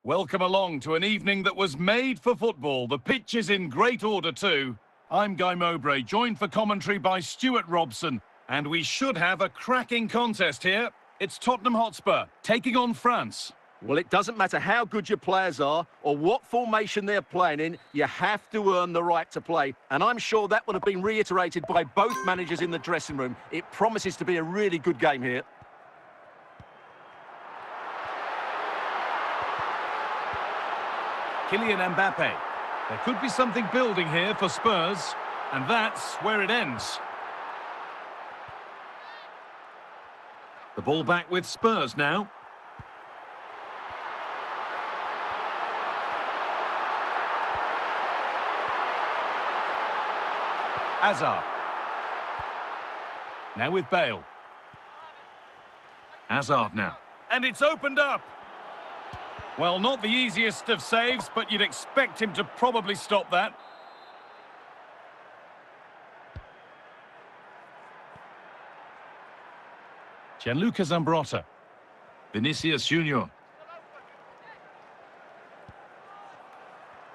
Welcome along to an evening that was made for football. The pitch is in great order too. I'm Guy Mowbray, joined for commentary by Stuart Robson. And we should have a cracking contest here. It's Tottenham Hotspur taking on France. Well, it doesn't matter how good your players are or what formation they're playing in, you have to earn the right to play. And I'm sure that would have been reiterated by both managers in the dressing room. It promises to be a really good game here. Kylian Mbappe. There could be something building here for Spurs, and that's where it ends. The ball back with Spurs now. Hazard. Now with Bale. Hazard now. And it's opened up. Well, not the easiest of saves, but you'd expect him to probably stop that. Gianluca Zambrotta. Vinicius Junior.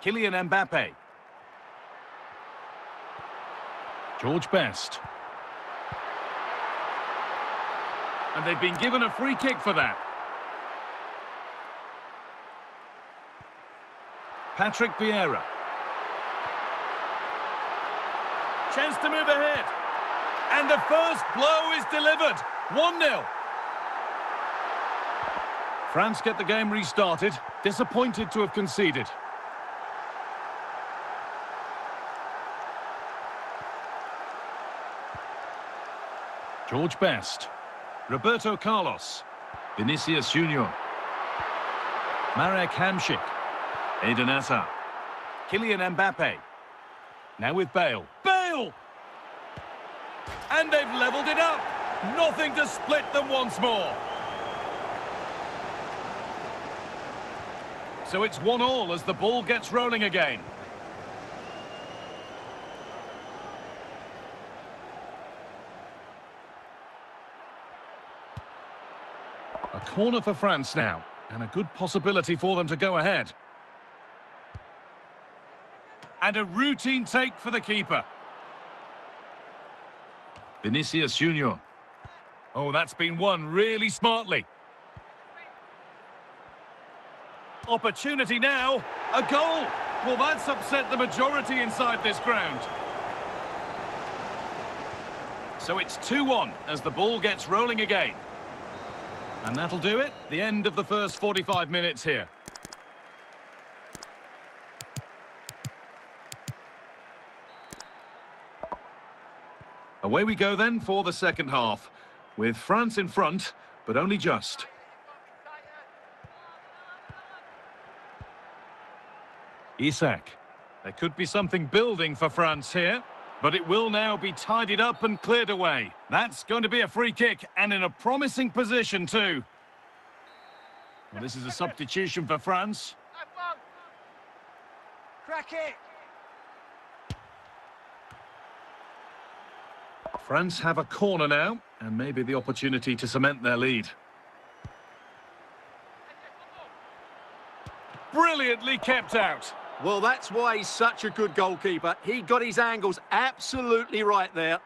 Kylian Mbappe. George Best. And they've been given a free kick for that. Patrick Vieira. Chance to move ahead. And the first blow is delivered. 1-0. France get the game restarted. Disappointed to have conceded. George Best. Roberto Carlos. Vinicius Junior. Marek Hamšík. Eden Hazard. Kylian Mbappe. Now with Bale. Bale! And they've levelled it up. Nothing to split them once more. So it's 1-1 as the ball gets rolling again. A corner for France now, and a good possibility for them to go ahead. And a routine take for the keeper. Vinicius Junior. Oh, that's been won really smartly. Opportunity now. A goal. Well, that's upset the majority inside this ground. So it's 2-1 as the ball gets rolling again. And that'll do it. The end of the first 45 minutes here. Away we go then for the second half, with France in front, but only just. Isak. There could be something building for France here, but it will now be tidied up and cleared away. That's going to be a free kick, and in a promising position too. Well, this is a substitution for France. Crack it! France have a corner now, and maybe the opportunity to cement their lead. Brilliantly kept out. Well, that's why he's such a good goalkeeper. He got his angles absolutely right there.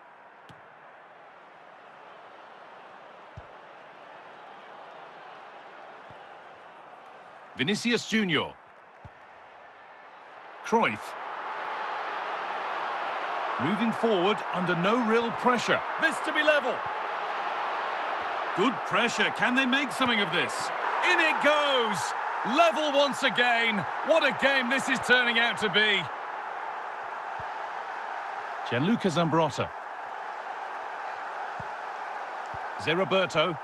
Vinicius Junior. Cruyff. Moving forward under no real pressure. This to be level. Good pressure. Can they make something of this? In it goes. Level once again. What a game this is turning out to be. Gianluca Zambrotta. Roberto.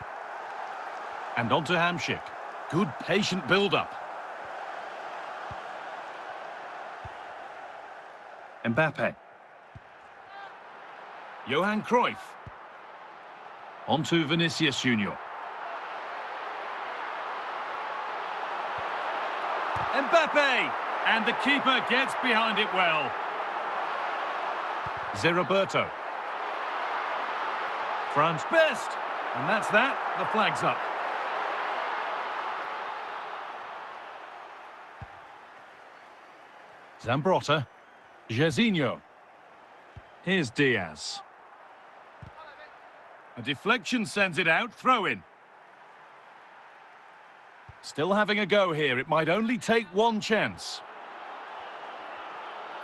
And on to Hamšík. Good patient build-up. Mbappe. Johan Cruyff. On to Vinicius Junior. Mbappe! And the keeper gets behind it well. Roberto. France best. And that's that. The flag's up. Zambrotta. Jairzinho. Here's Diaz. A deflection sends it out, throw in. Still having a go here, it might only take one chance.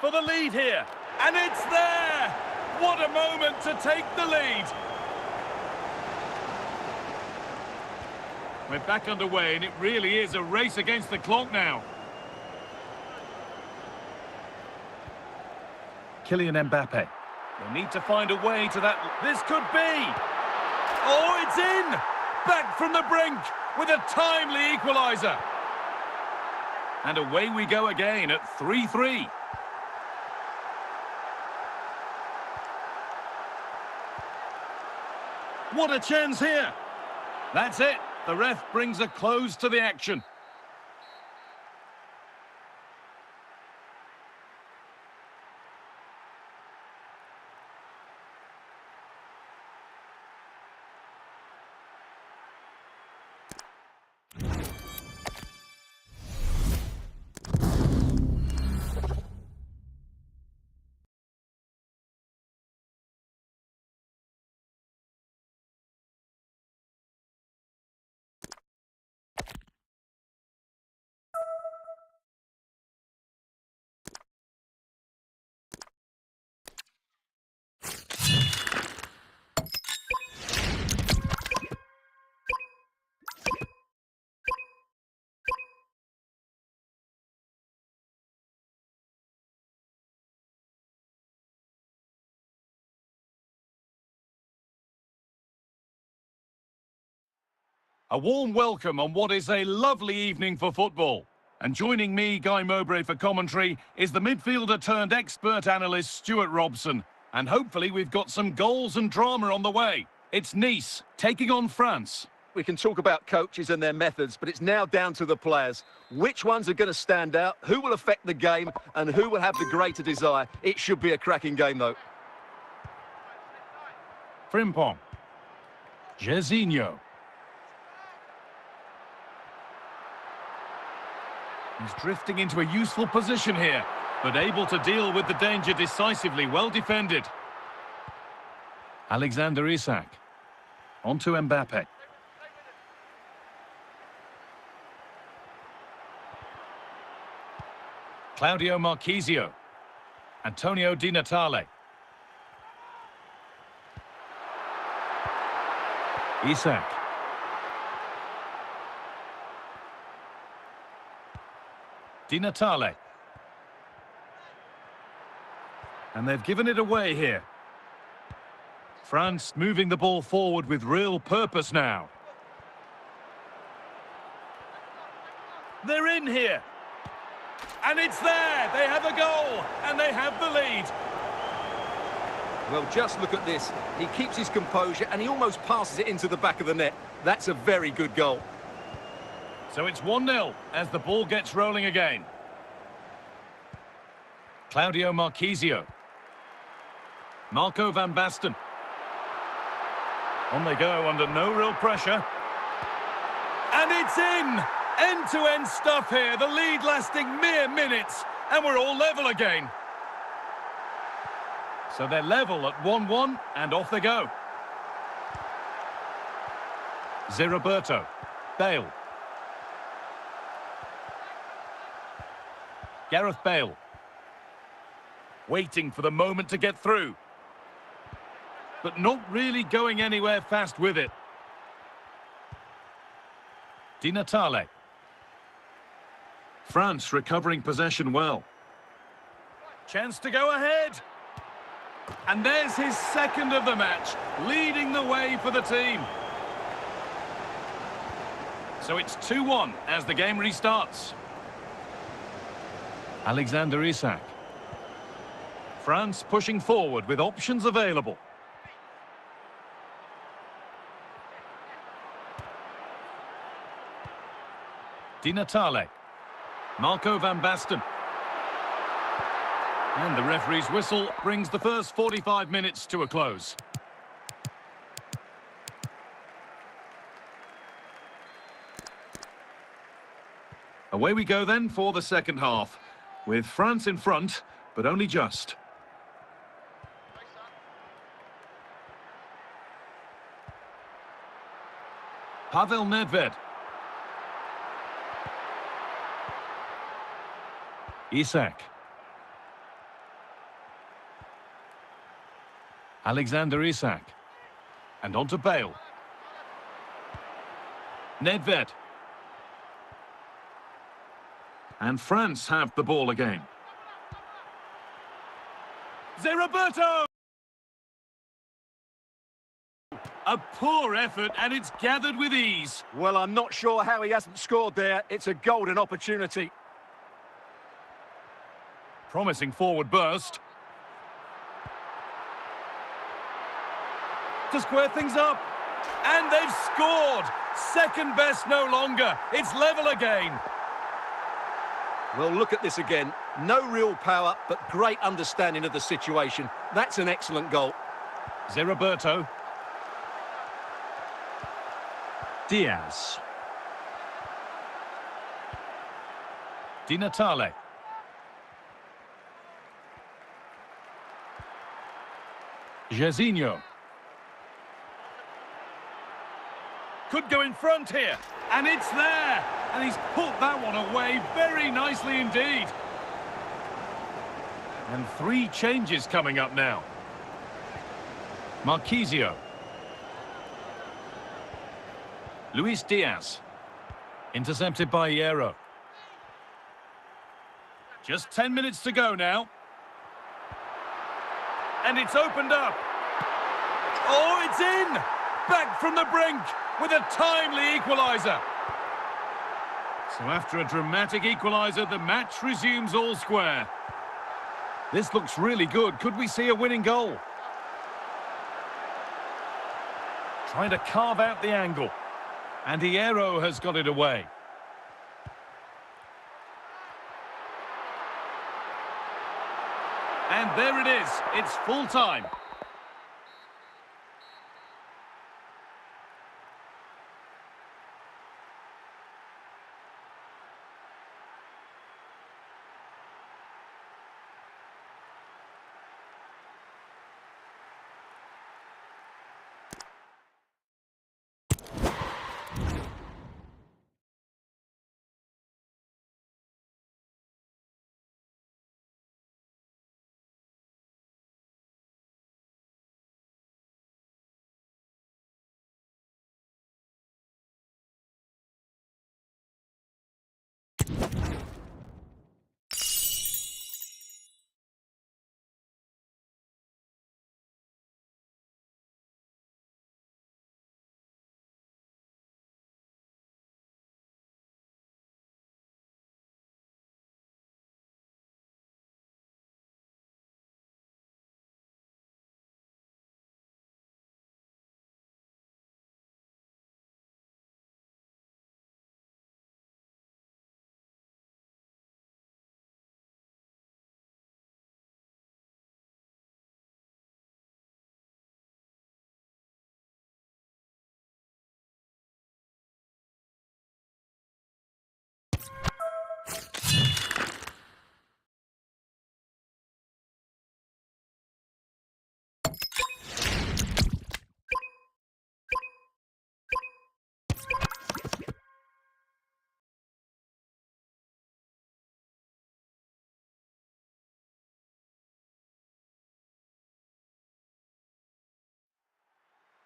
For the lead here, and it's there! What a moment to take the lead! We're back underway, and it really is a race against the clock now. Kylian Mbappe. They need to find a way to that. This could be! Oh, it's in! Back from the brink with a timely equaliser. And away we go again at 3-3. What a chance here! That's it. The ref brings a close to the action. A warm welcome on what is a lovely evening for football. And joining me, Guy Mowbray, for commentary is the midfielder turned expert analyst Stuart Robson. And hopefully we've got some goals and drama on the way. It's Nice taking on France. We can talk about coaches and their methods, but it's now down to the players. Which ones are going to stand out, who will affect the game, and who will have the greater desire? It should be a cracking game, though. Frimpong. Jairzinho. He's drifting into a useful position here, but able to deal with the danger decisively, well defended. Alexander Isak. On to Mbappe. Claudio Marchisio. Antonio Di Natale. Isak. Di Natale. And they've given it away here. France moving the ball forward with real purpose now. They're in here. And it's there. They have a goal. And they have the lead. Well, just look at this. He keeps his composure and he almost passes it into the back of the net. That's a very good goal. So it's 1-0 as the ball gets rolling again. Claudio Marchisio. Marco van Basten. On they go under no real pressure. And it's in! End-to-end stuff here. The lead lasting mere minutes. And we're all level again. So they're level at 1-1 and off they go. Zé-Roberto. Bale. Gareth Bale. Waiting for the moment to get through. But not really going anywhere fast with it. Di Natale. France recovering possession well. Chance to go ahead. And there's his second of the match, leading the way for the team. So it's 2-1 as the game restarts. Alexander Isak. France pushing forward with options available. Di Natale. Marco van Basten. And the referee's whistle brings the first 45 minutes to a close. Away we go then for the second half. With France in front, but only just. Pavel Nedved. Isak. Alexander Isak. And on to Bale. Nedved. And France have the ball again. Zé-Roberto! A poor effort, and it's gathered with ease. Well, I'm not sure how he hasn't scored there. It's a golden opportunity. Promising forward burst. To square things up. And they've scored! Second best no longer. It's level again. Well, look at this again. No real power, but great understanding of the situation. That's an excellent goal. Zé-Roberto. Diaz. Di Natale. Jairzinho. Could go in front here, and it's there! And he's put that one away very nicely indeed. And 3 changes coming up now. Marquisio. Luis Diaz. Intercepted by Hierro. Just 10 minutes to go now. And it's opened up. Oh, it's in! Back from the brink with a timely equaliser. So after a dramatic equaliser, the match resumes all square. This looks really good. Could we see a winning goal? Trying to carve out the angle. And Hierro has got it away. And there it is. It's full time.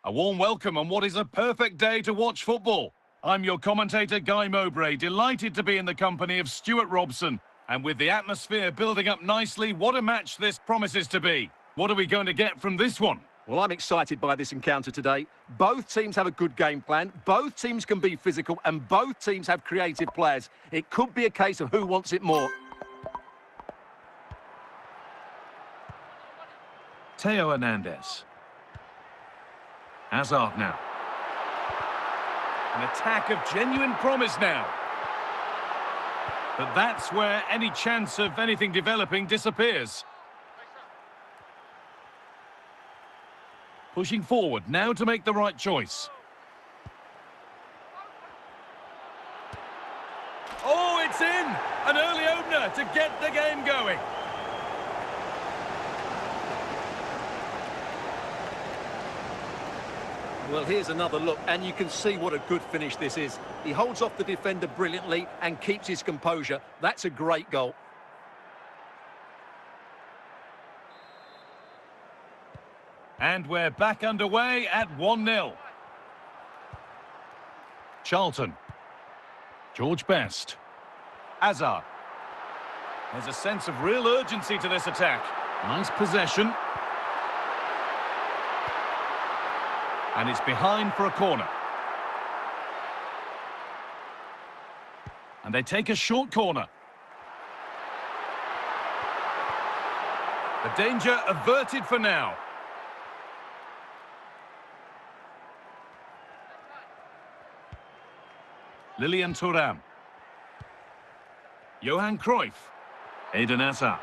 A warm welcome on what is a perfect day to watch football. I'm your commentator, Guy Mowbray, delighted to be in the company of Stuart Robson. And with the atmosphere building up nicely, what a match this promises to be. What are we going to get from this one? Well, I'm excited by this encounter today. Both teams have a good game plan, both teams can be physical, and both teams have creative players. It could be a case of who wants it more. Theo Hernandez. Hazard now. An attack of genuine promise now. But that's where any chance of anything developing disappears. Pushing forward now to make the right choice. Oh, it's in! An early opener to get the game going. Well, here's another look, and you can see what a good finish this is. He holds off the defender brilliantly and keeps his composure. That's a great goal. And we're back underway at 1-0. Charlton. George Best. Hazard. There's a sense of real urgency to this attack. Nice possession. And it's behind for a corner. And they take a short corner. The danger averted for now. Lilian Thuram. Johan Cruyff. Eden Hazard.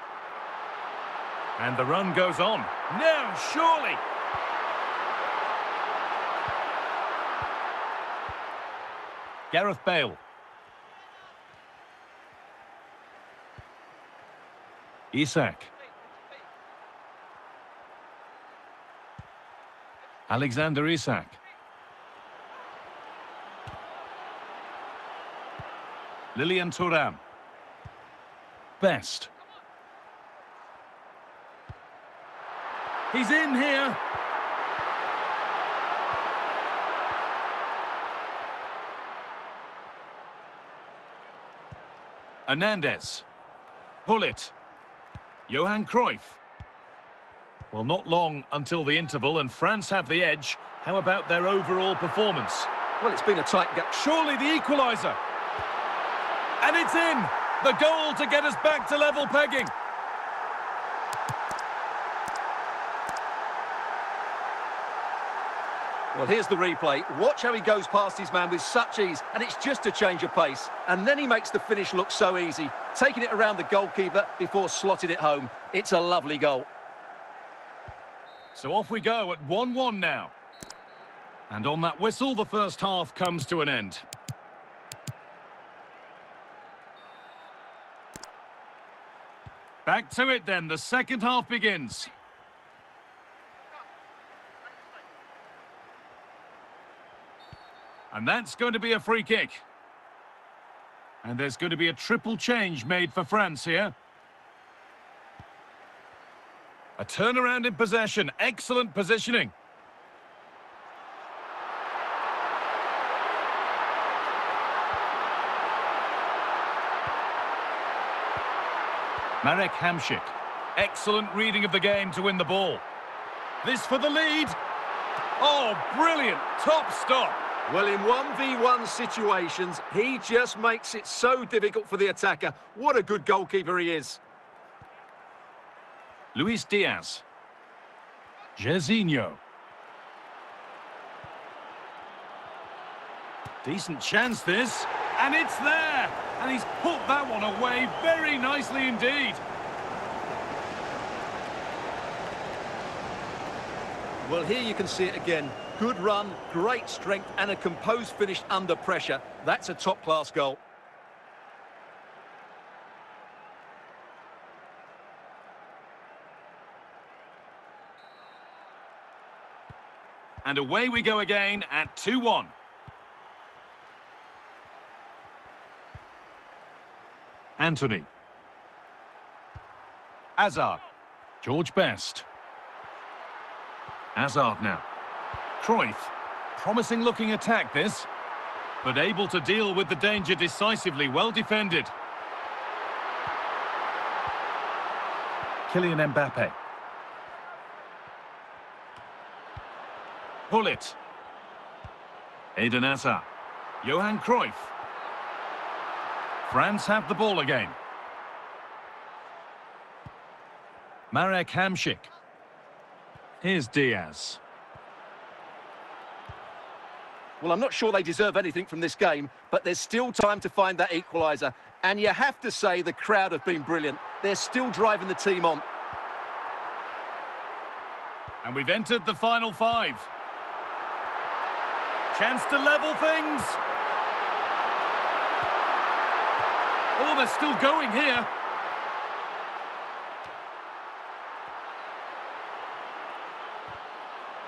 And the run goes on. Now, surely. Gareth Bale. Isak. Alexander Isak. Lilian Thuram. Best. He's in here. Hernandez. Gullit. Johan Cruyff. Well, not long until the interval, and France have the edge. How about their overall performance? Well, it's been a tight game. Surely the equaliser. And it's in! The goal to get us back to level pegging. Well, here's the replay. Watch how he goes past his man with such ease, and it's just a change of pace. And then he makes the finish look so easy, taking it around the goalkeeper before slotting it home. It's a lovely goal. So off we go at 1-1 now. And on that whistle, the first half comes to an end. Back to it then, the second half begins. And that's going to be a free kick. And there's going to be a triple change made for France here. A turnaround in possession, excellent positioning. Marek Hamšík. Excellent reading of the game to win the ball. This for the lead. Oh, brilliant. Top stop. Well, in 1v1 situations, he just makes it so difficult for the attacker. What a good goalkeeper he is. Luis Diaz. Jairzinho. Decent chance this. And it's there. And he's put that one away very nicely indeed. Well, here you can see it again. Good run, great strength, and a composed finish under pressure. That's a top-class goal. And away we go again at 2-1. Anthony. Hazard. George Best. Hazard now. Cruyff. Promising looking attack this, but able to deal with the danger decisively. Well defended. Kylian Mbappe. Gullit. Eden Hazard. Johan Cruyff. France have the ball again. Marek Hamšík. Here's Diaz. Well, I'm not sure they deserve anything from this game, but there's still time to find that equaliser. And you have to say the crowd have been brilliant. They're still driving the team on. And we've entered the final 5. Chance to level things. Oh, they're still going here.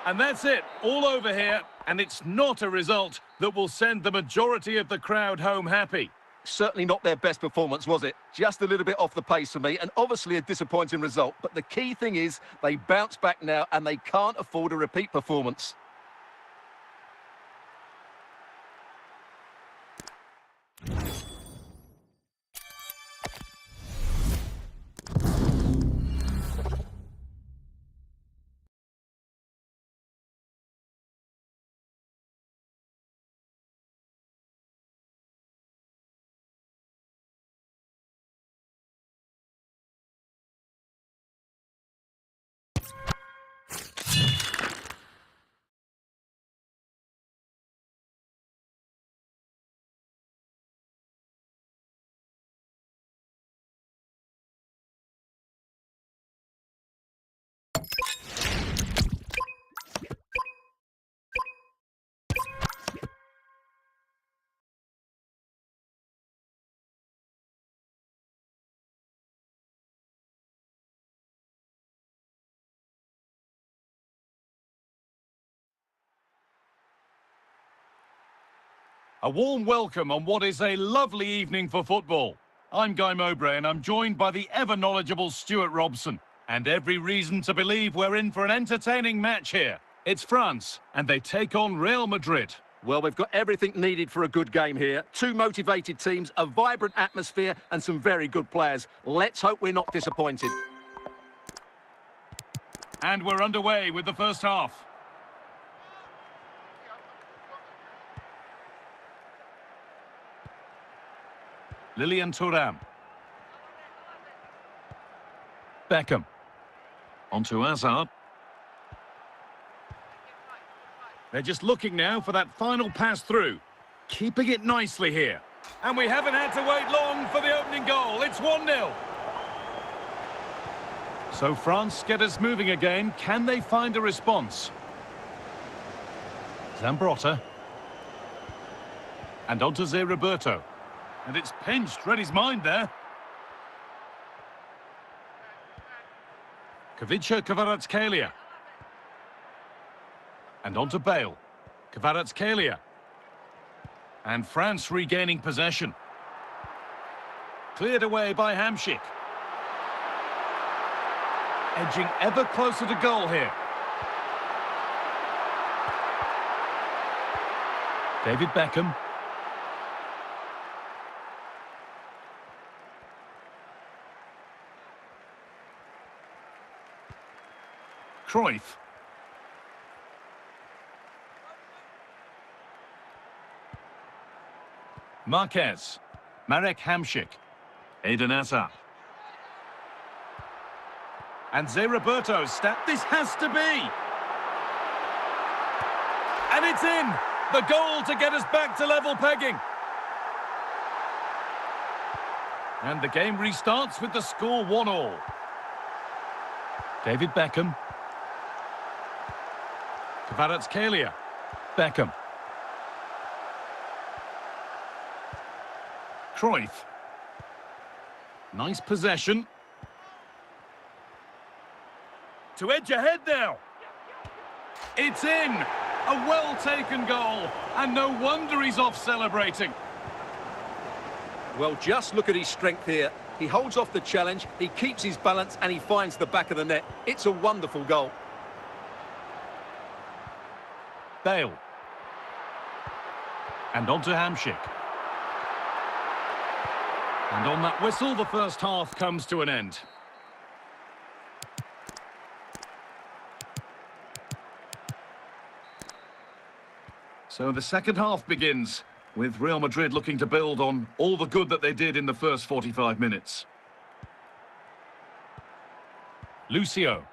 And that's it, all over here. And it's not a result that will send the majority of the crowd home happy. Certainly not their best performance, was it? Just a little bit off the pace for me, and obviously a disappointing result. But the key thing is they bounce back now, and they can't afford a repeat performance. A warm welcome on what is a lovely evening for football. I'm Guy Mowbray and I'm joined by the ever-knowledgeable Stuart Robson. And every reason to believe we're in for an entertaining match here. It's France, and they take on Real Madrid. Well, we've got everything needed for a good game here. Two motivated teams, a vibrant atmosphere, and some very good players. Let's hope we're not disappointed. And we're underway with the first half. Lilian Thuram. Beckham. Onto Hazard. They're just looking now for that final pass through. Keeping it nicely here. And we haven't had to wait long for the opening goal. It's 1-0. So France get us moving again. Can they find a response? Zambrotta. And onto Zé Roberto. And it's pinched, read his mind there. Kvicha Kvaratskhelia. And onto Bale. Kvaratskhelia. And France regaining possession. Cleared away by Hamšík. Edging ever closer to goal here. David Beckham. Cruyff. Marquez. Marek Hamšík. Eden Hazard. And Zé Roberto step. This has to be. And it's in. The goal to get us back to level pegging. And the game restarts with the score 1-1. David Beckham. Kvaratskhelia. Beckham. Cruyff. Nice possession. To edge ahead now. It's in. A well-taken goal. And no wonder he's off celebrating. Well, just look at his strength here. He holds off the challenge, he keeps his balance, and he finds the back of the net. It's a wonderful goal. Bale. And on to Hamšík. And on that whistle, the first half comes to an end. So the second half begins, with Real Madrid looking to build on all the good that they did in the first 45 minutes. Lucio.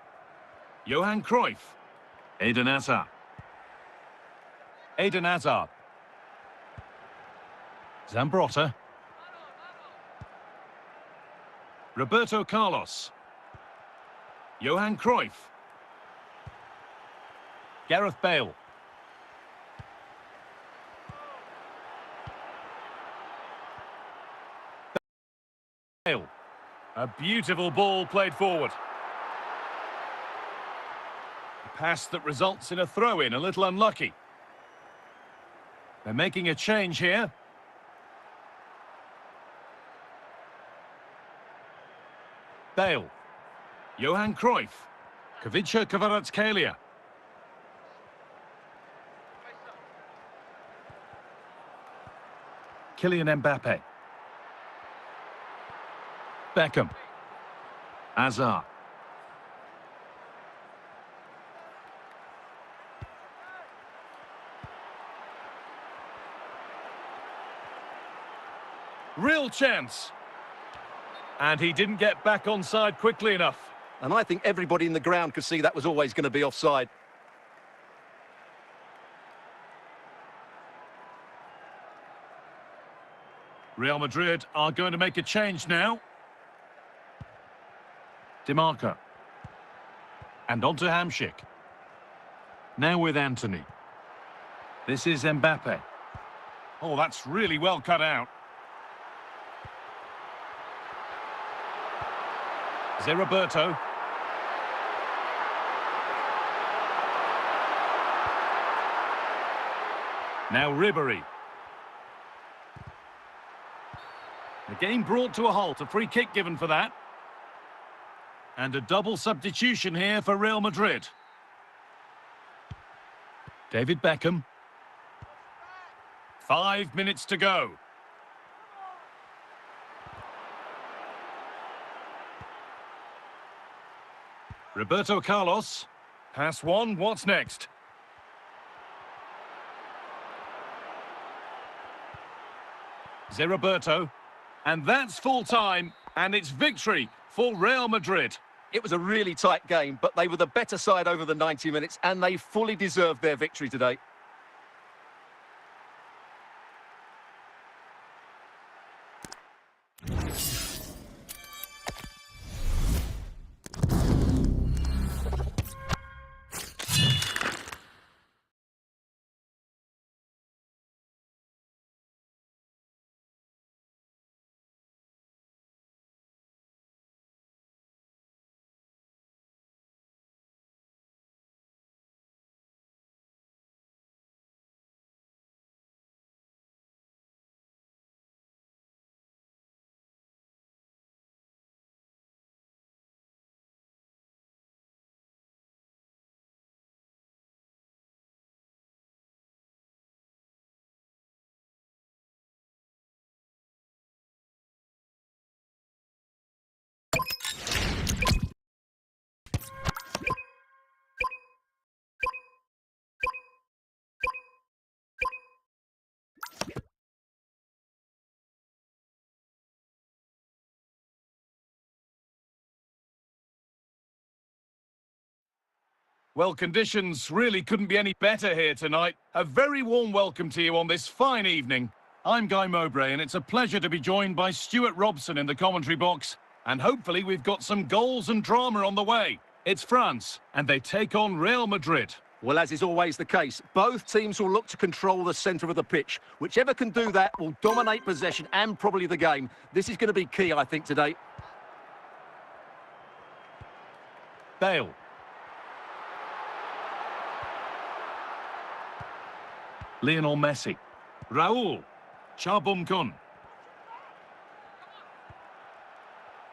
Johan Cruyff. Eden Hazard. Eden Hazard. Zambrotta. Roberto Carlos. Johan Cruyff. Gareth Bale. Bale. A beautiful ball played forward. Pass that results in a throw-in, a little unlucky. They're making a change here. Bale. Johan Cruyff. Kavica Kvaratskhelia. Kylian Mbappe. Beckham. Hazard. Real chance. And he didn't get back onside quickly enough. And I think everybody in the ground could see that was always going to be offside. Real Madrid are going to make a change now. DiMarco. And on to Hamšík. Now with Antony. This is Mbappe. Oh, that's really well cut out. Roberto. Now Ribéry. The game brought to a halt, a free kick given for that. And a double substitution here for Real Madrid. David Beckham. 5 minutes to go. Roberto Carlos. Pass one, what's next? Roberto. And that's full time, and it's victory for Real Madrid. It was a really tight game, but they were the better side over the 90 minutes, and they fully deserved their victory today. Well, conditions really couldn't be any better here tonight. A very warm welcome to you on this fine evening. I'm Guy Mowbray, and it's a pleasure to be joined by Stuart Robson in the commentary box. And hopefully we've got some goals and drama on the way. It's France, and they take on Real Madrid. Well, as is always the case, both teams will look to control the centre of the pitch. Whichever can do that will dominate possession and probably the game. This is going to be key, I think, today. Bale. Lionel Messi. Raul. Cha Bum-kun.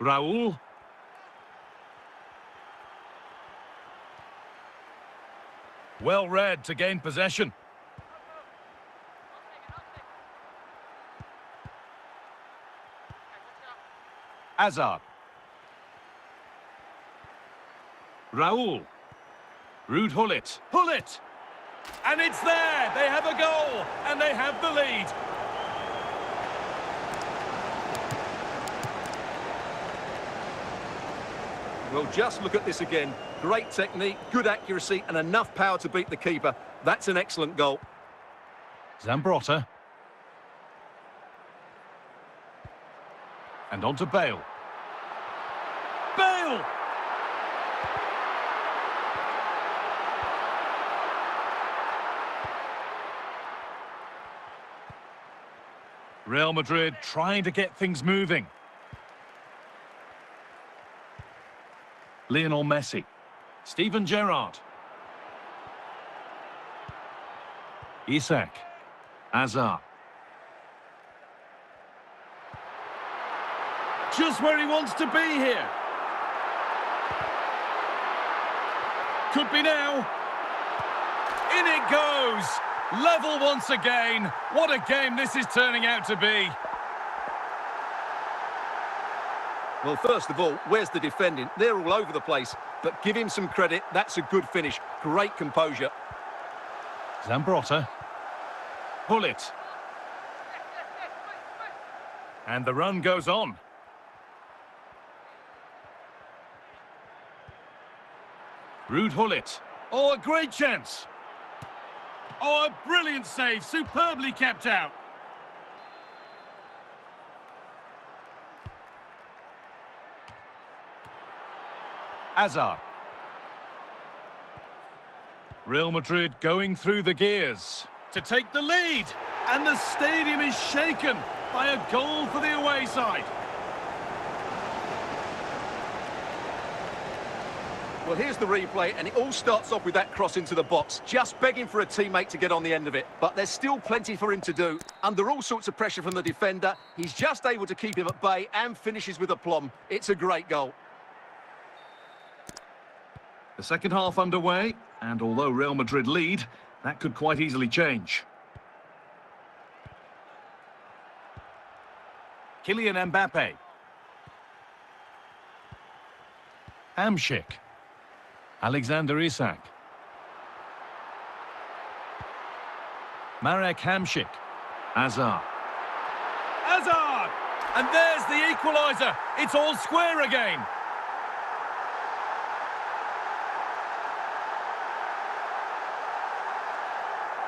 Raul. Well read to gain possession. Hazard. Raul. Ruud Gullit. Gullit! And it's there! They have a goal! And they have the lead! Well, just look at this again. Great technique, good accuracy, and enough power to beat the keeper. That's an excellent goal. Zambrotta. And on to Bale. Bale! Real Madrid trying to get things moving. Lionel Messi. Steven Gerrard. Isak. Hazard. Just where he wants to be here. Could be now. In it goes. Level once again. What a game this is turning out to be. Well, first of all, where's the defending? They're all over the place. But give him some credit. That's a good finish. Great composure. Zambrotta. Gullit. And the run goes on. Ruud Gullit. Oh, a great chance. Oh, a brilliant save. Superbly kept out. Hazard. Real Madrid going through the gears to take the lead. And the stadium is shaken by a goal for the away side. Well, here's the replay, and it all starts off with that cross into the box, just begging for a teammate to get on the end of it. But there's still plenty for him to do. Under all sorts of pressure from the defender, he's just able to keep him at bay and finishes with aplomb. It's a great goal. The second half underway, and although Real Madrid lead, that could quite easily change. Kylian Mbappe. Hamšík. Alexander Isak. Marek Hamšík. Hazard. Hazard! And there's the equaliser. It's all square again.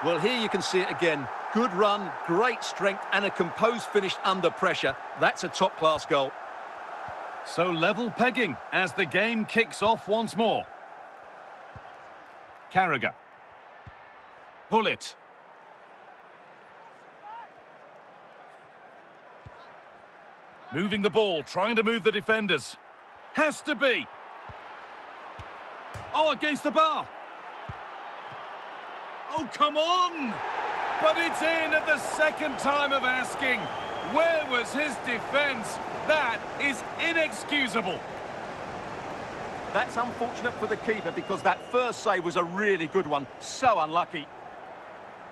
Well, here you can see it again. Good run, great strength, and a composed finish under pressure. That's a top-class goal. So level pegging as the game kicks off once more. Carragher. Gullit. Moving the ball, trying to move the defenders. Has to be. Oh, against the bar. Oh, come on! But it's in at the second time of asking. Where was his defence? That is inexcusable. That's unfortunate for the keeper because that first save was a really good one. So unlucky.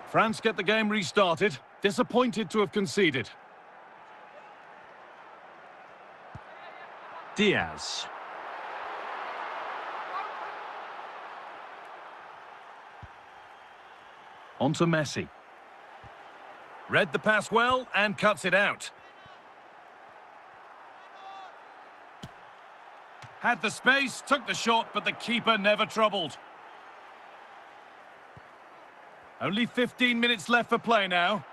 France get the game restarted. Disappointed to have conceded. Diaz. On to Messi. Read the pass well and cuts it out. Had the space, took the shot, but the keeper never troubled. Only 15 minutes left for play now.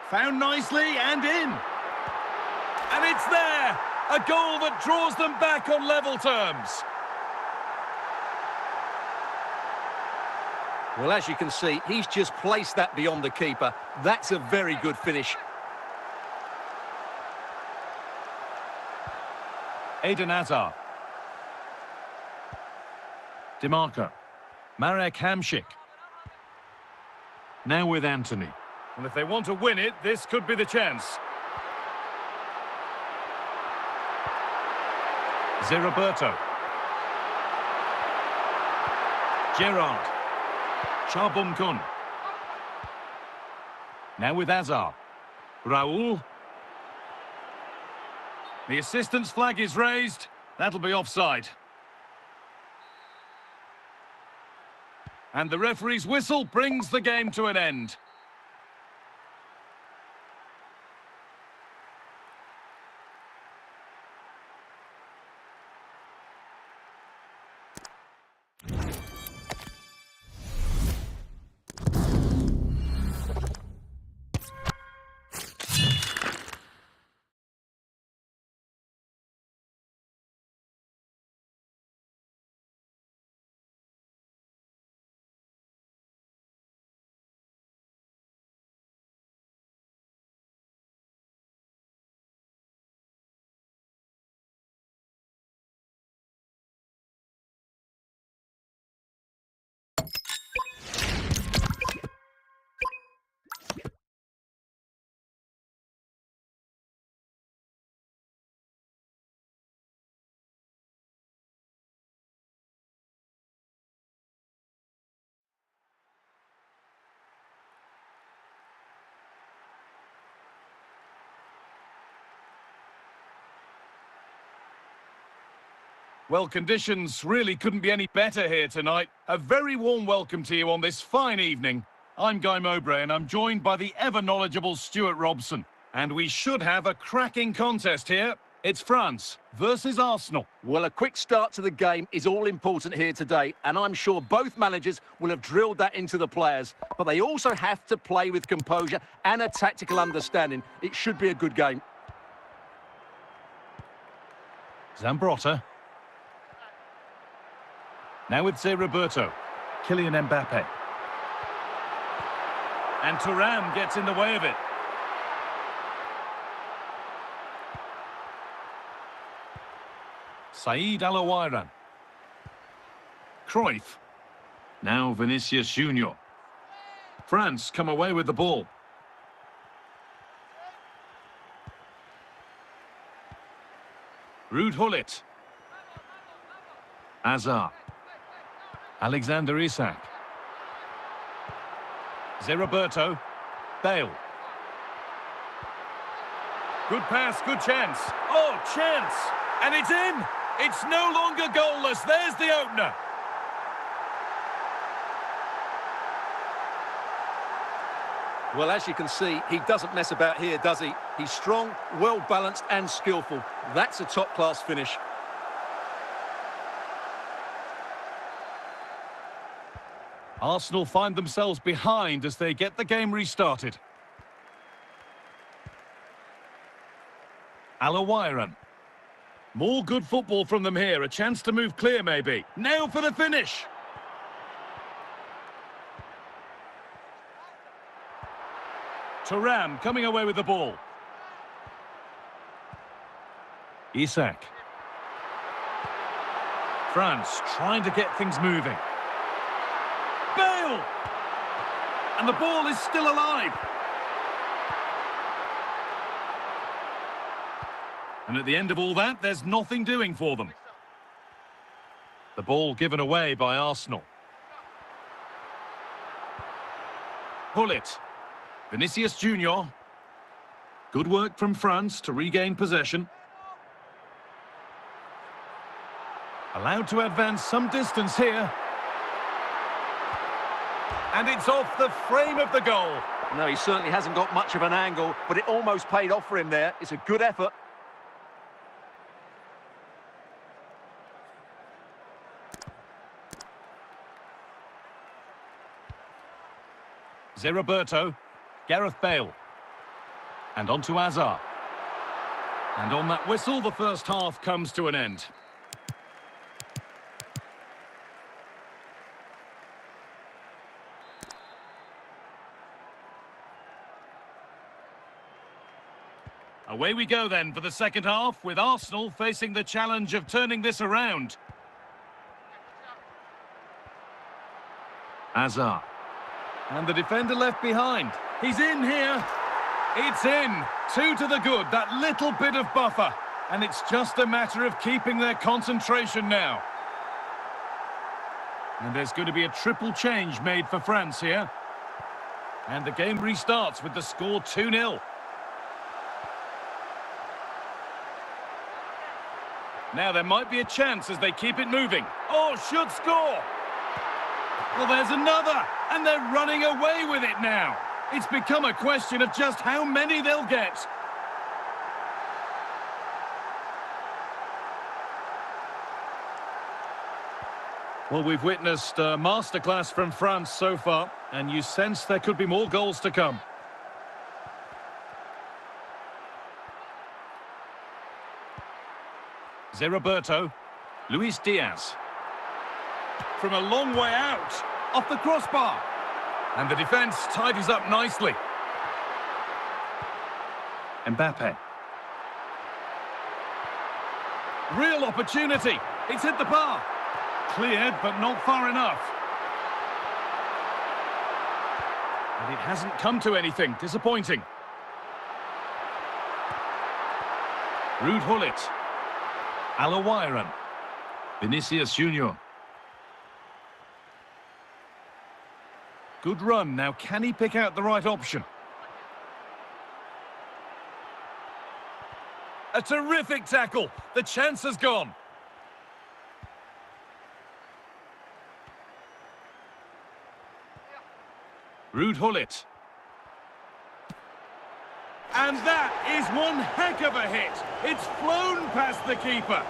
Found nicely and in. And it's there! A goal that draws them back on level terms. Well, as you can see, he's just placed that beyond the keeper. That's a very good finish. Eden Hazard. DiMarco. Marek Hamšík. Now with Antony. And if they want to win it, this could be the chance. Zé-Roberto. Gerrard. Charbon Kun. Now with Hazard. Raul. The assistant's flag is raised. That'll be offside. And the referee's whistle brings the game to an end. Well, conditions really couldn't be any better here tonight. A very warm welcome to you on this fine evening. I'm Guy Mowbray and I'm joined by the ever-knowledgeable Stuart Robson. And we should have a cracking contest here. It's France versus Arsenal. Well, a quick start to the game is all important here today, and I'm sure both managers will have drilled that into the players. But they also have to play with composure and a tactical understanding. It should be a good game. Zambrotta. Now with Zé Roberto. Kylian Mbappe. And Thuram gets in the way of it. Saïd Al-Owairan. Cruyff. Now Vinicius Junior. France come away with the ball. Ruud Gullit. Hazard. Alexander Isak. Zé Roberto. Bale. Good pass, good chance. Oh, chance! And it's in! It's no longer goalless. There's the opener. Well, as you can see, he doesn't mess about here, does he? He's strong, well-balanced and skillful. That's a top-class finish. Arsenal find themselves behind as they get the game restarted. Al-Owairan. More good football from them here. A chance to move clear, maybe. Now for the finish. Thuram coming away with the ball. Isak. France trying to get things moving. Bale! And the ball is still alive. And at the end of all that, there's nothing doing for them. The ball given away by Arsenal. Gullit. Vinicius Junior. Good work from France to regain possession. Allowed to advance some distance here. And it's off the frame of the goal. No, he certainly hasn't got much of an angle, but it almost paid off for him there. It's a good effort. Zé Roberto, Gareth Bale, and on to Hazard. And on that whistle, the first half comes to an end. Away we go then for the second half, with Arsenal facing the challenge of turning this around. Hazard. And the defender left behind. He's in here. It's in. 2 to the good. That little bit of buffer. And it's just a matter of keeping their concentration now. And there's going to be a triple change made for France here. And the game restarts with the score 2-0. Now there might be a chance as they keep it moving. Oh, should score! Well, there's another, and they're running away with it now. It's become a question of just how many they'll get. Well, we've witnessed a masterclass from France so far, and you sense there could be more goals to come. Zé Roberto, Luis Diaz. From a long way out, off the crossbar. And the defence tidies up nicely. Mbappe. Real opportunity. It's hit the bar. Cleared, but not far enough. And it hasn't come to anything. Disappointing. Ruud Gullit. Al-Owairan. Vinicius Junior. Good run. Now, can he pick out the right option? A terrific tackle. The chance has gone. Ruud Gullit. And that is one heck of a hit. It's flown past the keeper.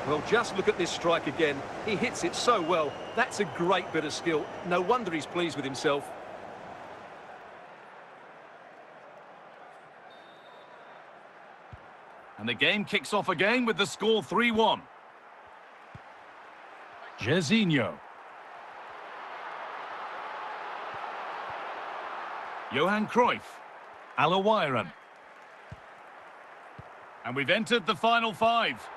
Well, just look at this strike again. He hits it so well. That's a great bit of skill. No wonder he's pleased with himself. And the game kicks off again with the score 3-1. Jairzinho. Johan Cruyff. Alawiran. And we've entered the final 5.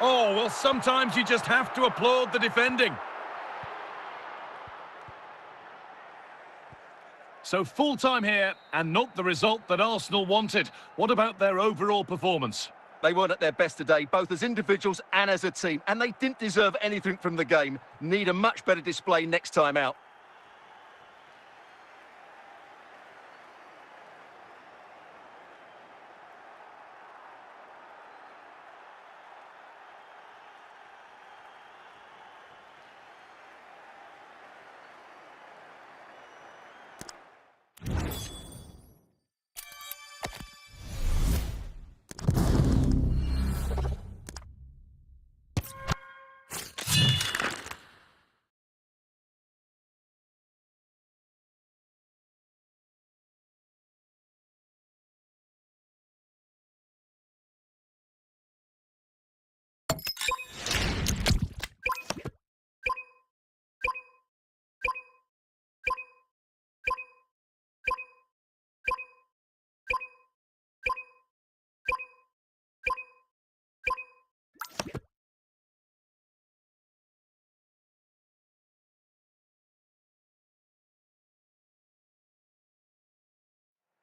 Oh, well, sometimes you just have to applaud the defending. So full-time here, and not the result that Arsenal wanted. What about their overall performance? They weren't at their best today, both as individuals and as a team, and they didn't deserve anything from the game. Need a much better display next time out.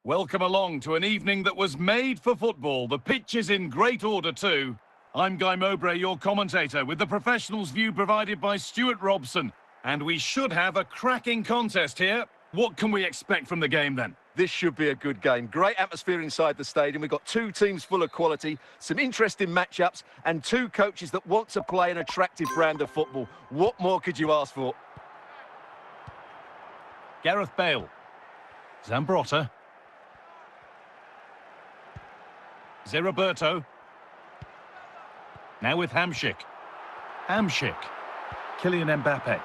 Welcome along to an evening that was made for football. The pitch is in great order too. I'm Guy Mowbray, your commentator, with the professionals' view provided by Stuart Robson. And we should have a cracking contest here. What can we expect from the game then? This should be a good game. Great atmosphere inside the stadium. We've got two teams full of quality, some interesting matchups, and two coaches that want to play an attractive brand of football. What more could you ask for? Gareth Bale. Zambrotta. Roberto. Now with Hamšík. Hamšík. Kylian Mbappe.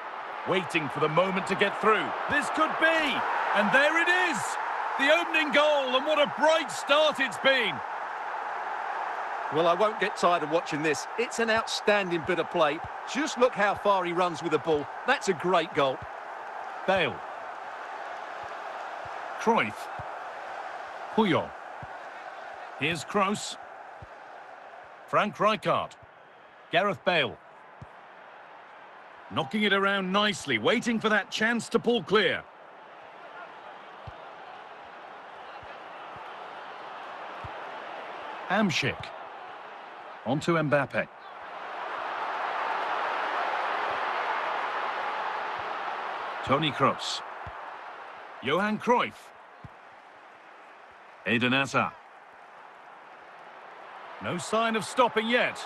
Waiting for the moment to get through. This could be. And there it is. The opening goal, and what a bright start it's been. Well, I won't get tired of watching this. It's an outstanding bit of play. Just look how far he runs with the ball. That's a great goal. Bale. Cruyff. Puyol. Here's Kroos. Frank Rijkaard. Gareth Bale. Knocking it around nicely, waiting for that chance to pull clear. Hamšík. On to Mbappe. Toni Kroos. Johan Cruyff. Eden Hazard. No sign of stopping yet.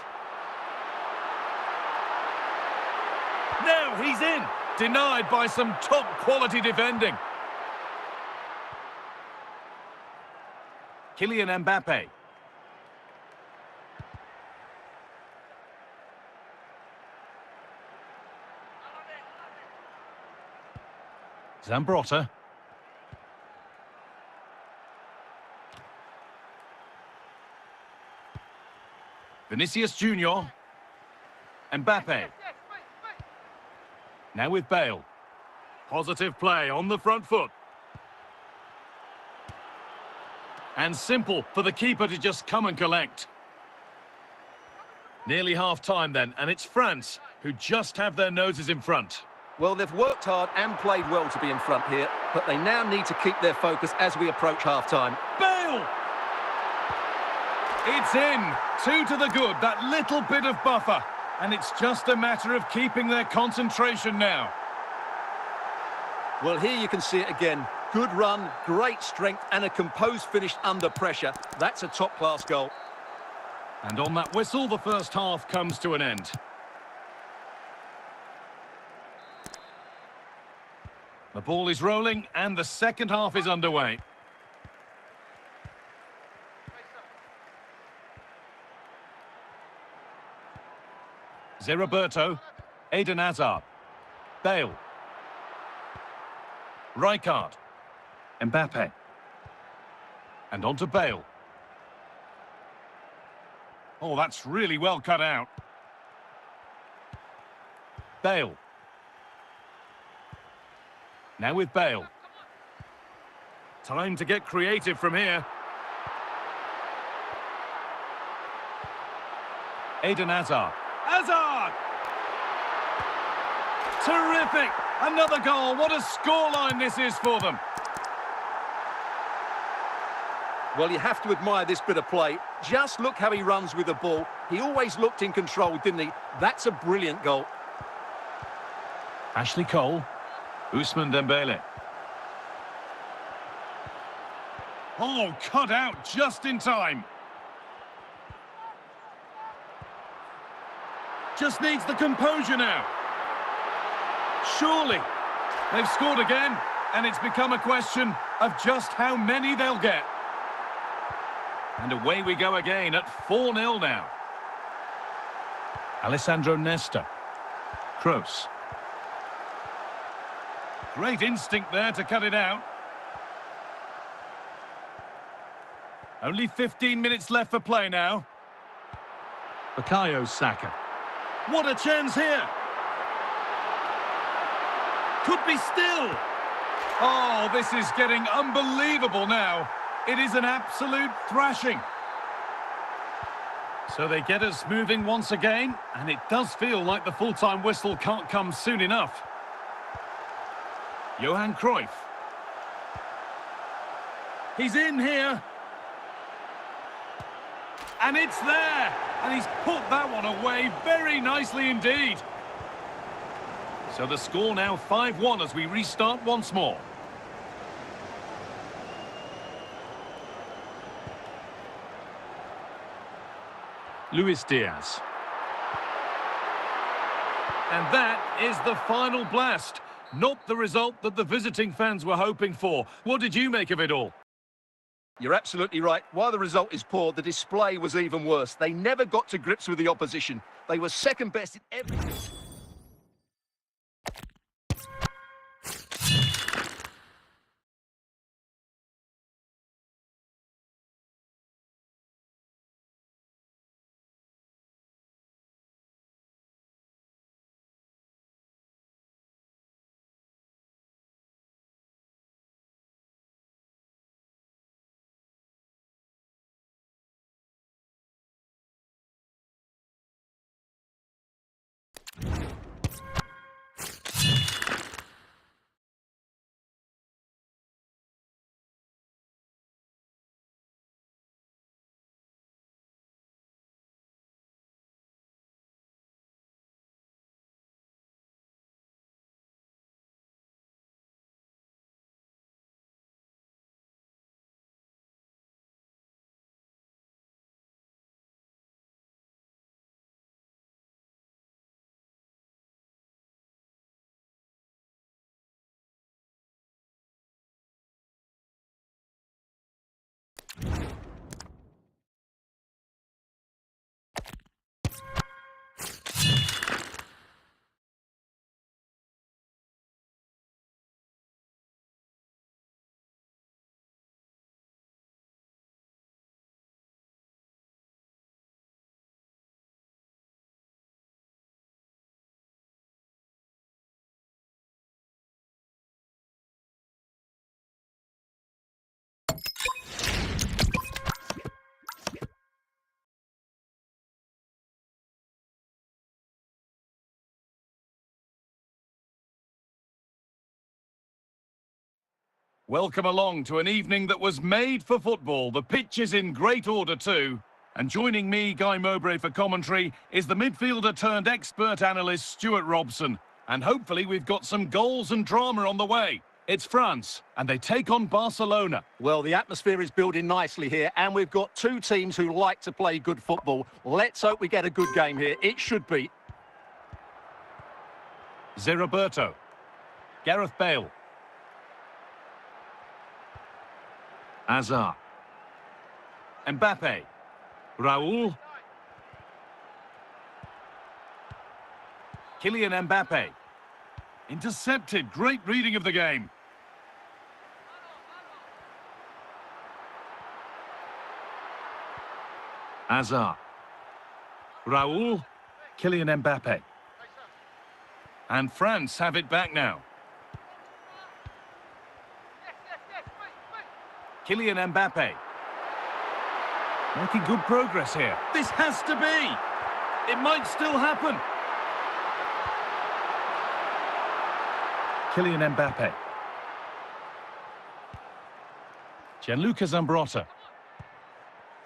Now he's in. Denied by some top-quality defending. Kylian Mbappe. Zambrotta. Vinicius Junior. Mbappe. Now with Bale. Positive play on the front foot. And simple for the keeper to just come and collect. Nearly half-time then, and it's France who just have their noses in front. Well, they've worked hard and played well to be in front here, but they now need to keep their focus as we approach half-time. Bale! It's in. 2 to the good, that little bit of buffer. And it's just a matter of keeping their concentration now. Well, here you can see it again. Good run, great strength, and a composed finish under pressure. That's a top-class goal. And on that whistle, the first half comes to an end. The ball is rolling and the second half is underway. Roberto, Eden Hazard, Bale, Rijkaard, Mbappe, and on to Bale. Oh, that's really well cut out. Bale. Now with Bale. Time to get creative from here. Eden Hazard. Hazard! Terrific! Another goal. What a scoreline this is for them. Well, you have to admire this bit of play. Just look how he runs with the ball. He always looked in control, didn't he? That's a brilliant goal. Ashley Cole. Ousmane Dembele. Oh, cut out just in time. Just needs the composure now. Surely. They've scored again, and it's become a question of just how many they'll get. And away we go again at 4-0 now. Alessandro Nesta. Kroos. Great instinct there to cut it out. Only 15 minutes left for play now. Bukayo Saka. What a chance here. Could be still. Oh, this is getting unbelievable now. It is an absolute thrashing. So they get us moving once again, and it does feel like the full-time whistle can't come soon enough. Johan Cruyff. He's in here. And it's there. And he's put that one away very nicely indeed. So the score now 5-1 as we restart once more. Luis Diaz. And that is the final blast. Not the result that the visiting fans were hoping for. What did you make of it all? You're absolutely right. While the result is poor, the display was even worse. They never got to grips with the opposition. They were second best in everything. Welcome along to an evening that was made for football. The pitch is in great order too. And joining me, Guy Mowbray, for commentary is the midfielder turned expert analyst Stuart Robson. And hopefully we've got some goals and drama on the way. It's France, and they take on Barcelona. Well, the atmosphere is building nicely here, and we've got two teams who like to play good football. Let's hope we get a good game here. It should be. Roberto. Gareth Bale. Hazard. Mbappe. Raul. Kylian Mbappe. Intercepted. Great reading of the game. Hazard. Raul. Kylian Mbappe. And France have it back now. Kylian Mbappe. Making good progress here. This has to be. It might still happen. Kylian Mbappe. Gianluca Zambrotta.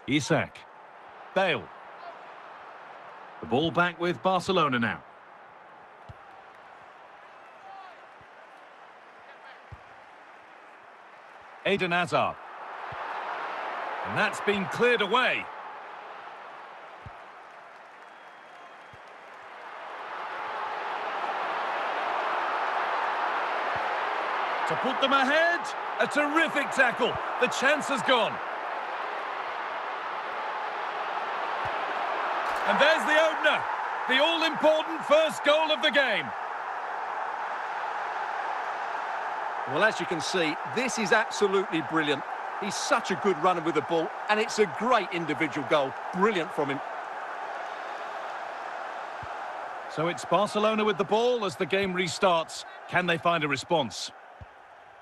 Isak. Bale. The ball back with Barcelona now. Eden Hazard. And that's been cleared away. To put them ahead, a terrific tackle. The chance has gone. And there's the opener. The all-important first goal of the game. Well, as you can see, this is absolutely brilliant. He's such a good runner with the ball, and it's a great individual goal. Brilliant from him. So it's Barcelona with the ball as the game restarts. Can they find a response?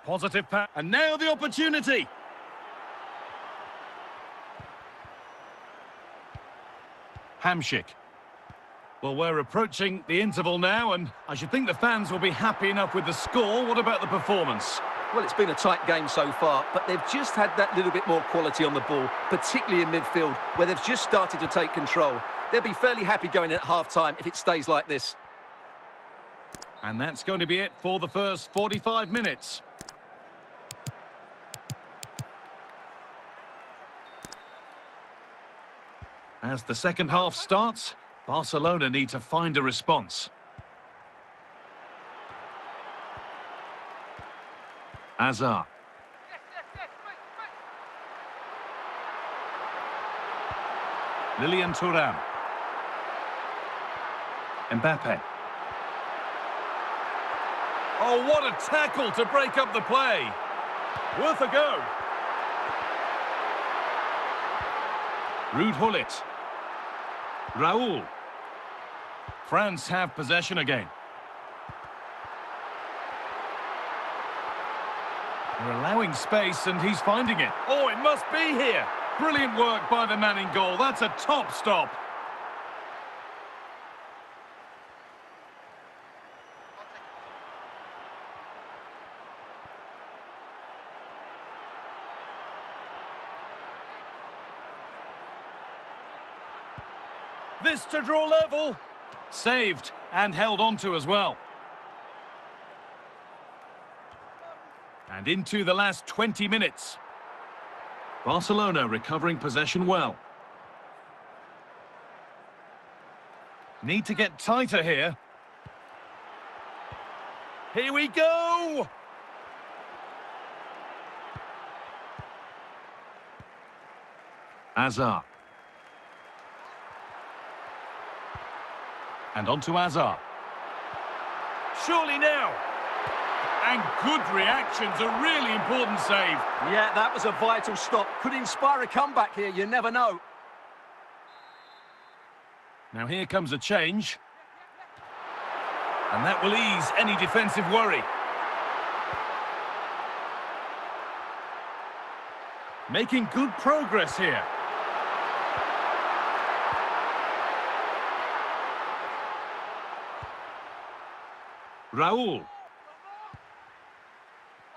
Positive pass. And now the opportunity. Hamšík. Well, we're approaching the interval now, and I should think the fans will be happy enough with the score. What about the performance? Well, it's been a tight game so far, but they've just had that little bit more quality on the ball, particularly in midfield, where they've just started to take control. They'll be fairly happy going at half-time if it stays like this. And that's going to be it for the first 45 minutes. As the second half starts, Barcelona need to find a response. Hazard. Lilian Thuram. Mbappe. Oh, what a tackle to break up the play. Worth a go. Ruud Gullit. Raul. France have possession again. They're allowing space and he's finding it. Oh, it must be here. Brilliant work by the man in goal. That's a top stop. This to draw level. Saved and held on to as well. And into the last 20 minutes. Barcelona recovering possession well. Need to get tighter here. Here we go! Hazard. And on to Hazard. Surely now. And good reactions, a really important save. Yeah, that was a vital stop. Could inspire a comeback here, you never know. Now here comes a change. And that will ease any defensive worry. Making good progress here. Raul.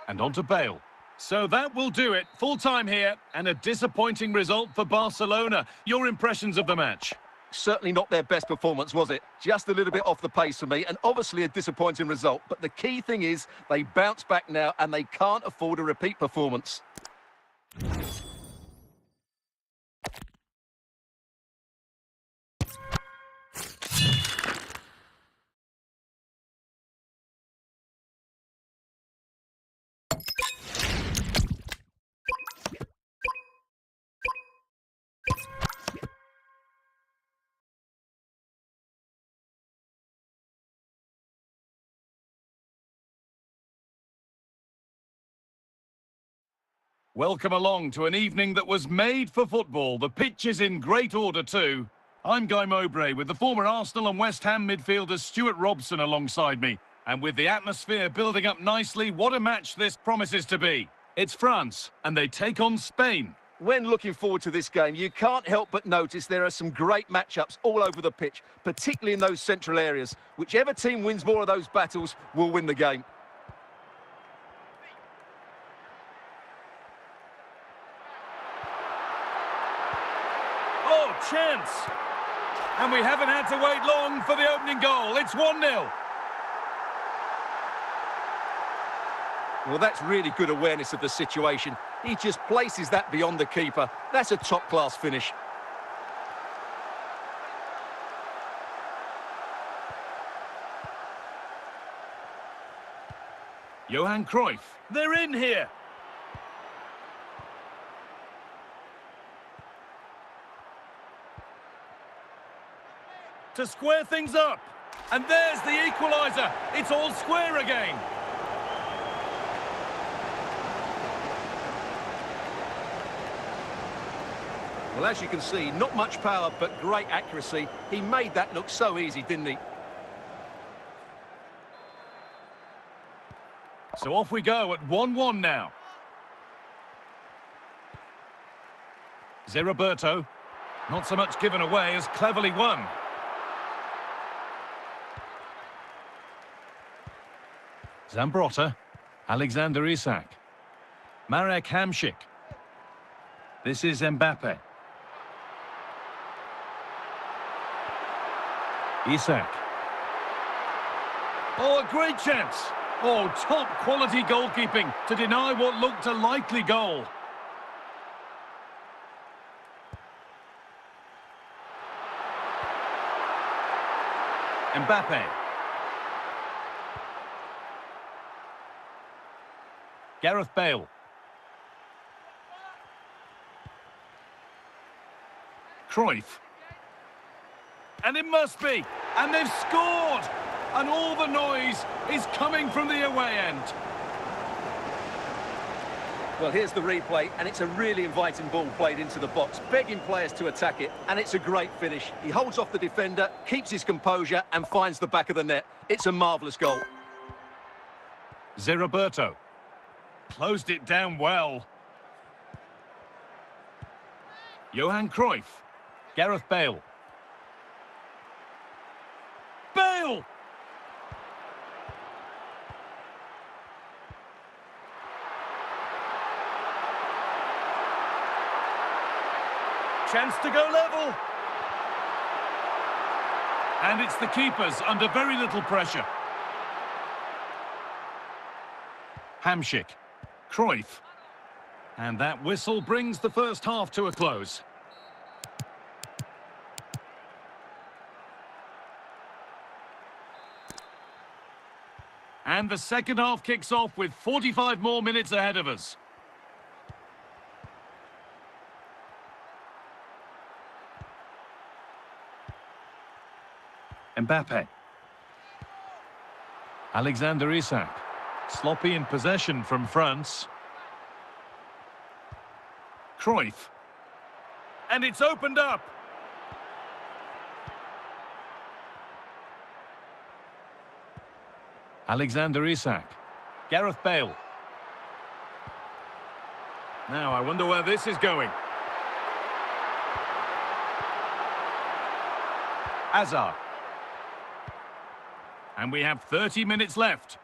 And on to Bale. So that will do it. Full time here and a disappointing result for Barcelona. Your impressions of the match? Certainly not their best performance, was it? Just a little bit off the pace for me, and obviously a disappointing result. But the key thing is they bounce back now and they can't afford a repeat performance. Welcome along to an evening that was made for football. The pitch is in great order too. I'm Guy Mowbray with the former Arsenal and West Ham midfielder Stuart Robson alongside me. And with the atmosphere building up nicely, what a match this promises to be. It's France, and they take on Spain. When looking forward to this game, you can't help but notice there are some great matchups all over the pitch, particularly in those central areas. Whichever team wins more of those battles will win the game. Oh, chance! And we haven't had to wait long for the opening goal. It's 1-0. Well, that's really good awareness of the situation. He just places that beyond the keeper. That's a top-class finish. Johan Cruyff. They're in here. To square things up. And there's the equaliser. It's all square again. Well, as you can see, not much power, but great accuracy. He made that look so easy, didn't he? So off we go at 1-1 now. Zeriberto. Not so much given away as cleverly won. Zambrotta. Alexander Isak. Marek Hamšík. This is Mbappe. Isak. Oh, a great chance. Oh, top quality goalkeeping to deny what looked a likely goal. Mbappe. Gareth Bale. Cruyff. And it must be. And they've scored. And all the noise is coming from the away end. Well, here's the replay, and it's a really inviting ball played into the box, begging players to attack it, and it's a great finish. He holds off the defender, keeps his composure, and finds the back of the net. It's a marvellous goal. Zeriberto. Closed it down well. Johan Cruyff. Gareth Bale. Bale! Chance to go level. And it's the keepers under very little pressure. Hamšík. Cruyff. And that whistle brings the first half to a close. And the second half kicks off with 45 more minutes ahead of us. Mbappe. Alexander Isak. Sloppy in possession from France. Cruyff. And it's opened up. Alexander Isak. Gareth Bale. Now, I wonder where this is going. Hazard. And we have 30 minutes left.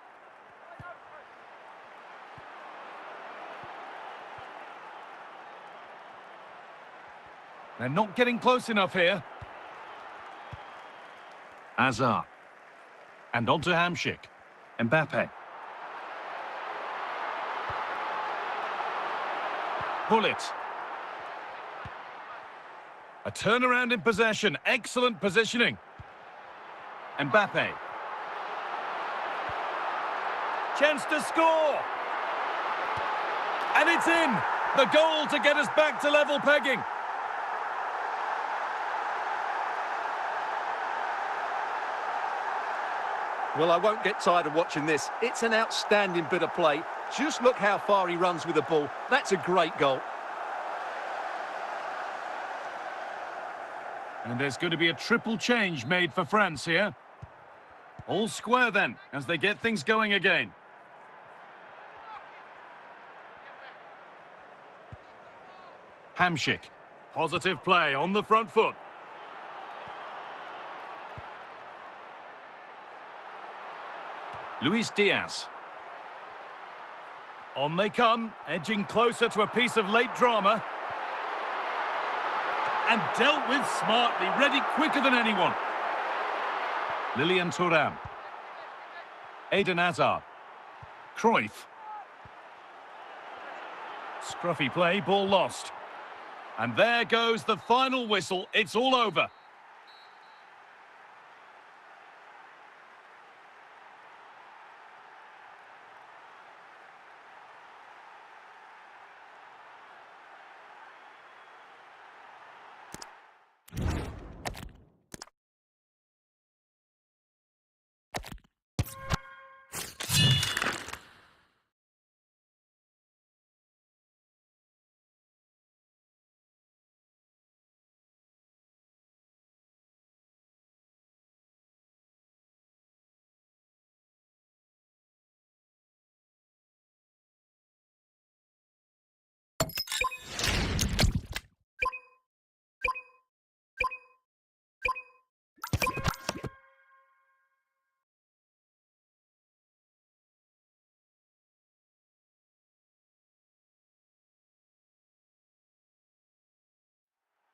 They're not getting close enough here. Hazard. And on to Hamšík. Mbappe. Gullit. A turnaround in possession. Excellent positioning. Mbappe. Chance to score. And it's in. The goal to get us back to level pegging. Well, I won't get tired of watching this. It's an outstanding bit of play. Just look how far he runs with the ball. That's a great goal. And there's going to be a triple change made for France here. All square then, as they get things going again. Hamšík. Positive play on the front foot. Luis Diaz. On they come, edging closer to a piece of late drama. And dealt with smartly, ready quicker than anyone. Lilian Thuram. Eden Hazard. Cruyff. Scruffy play, ball lost. And there goes the final whistle. It's all over.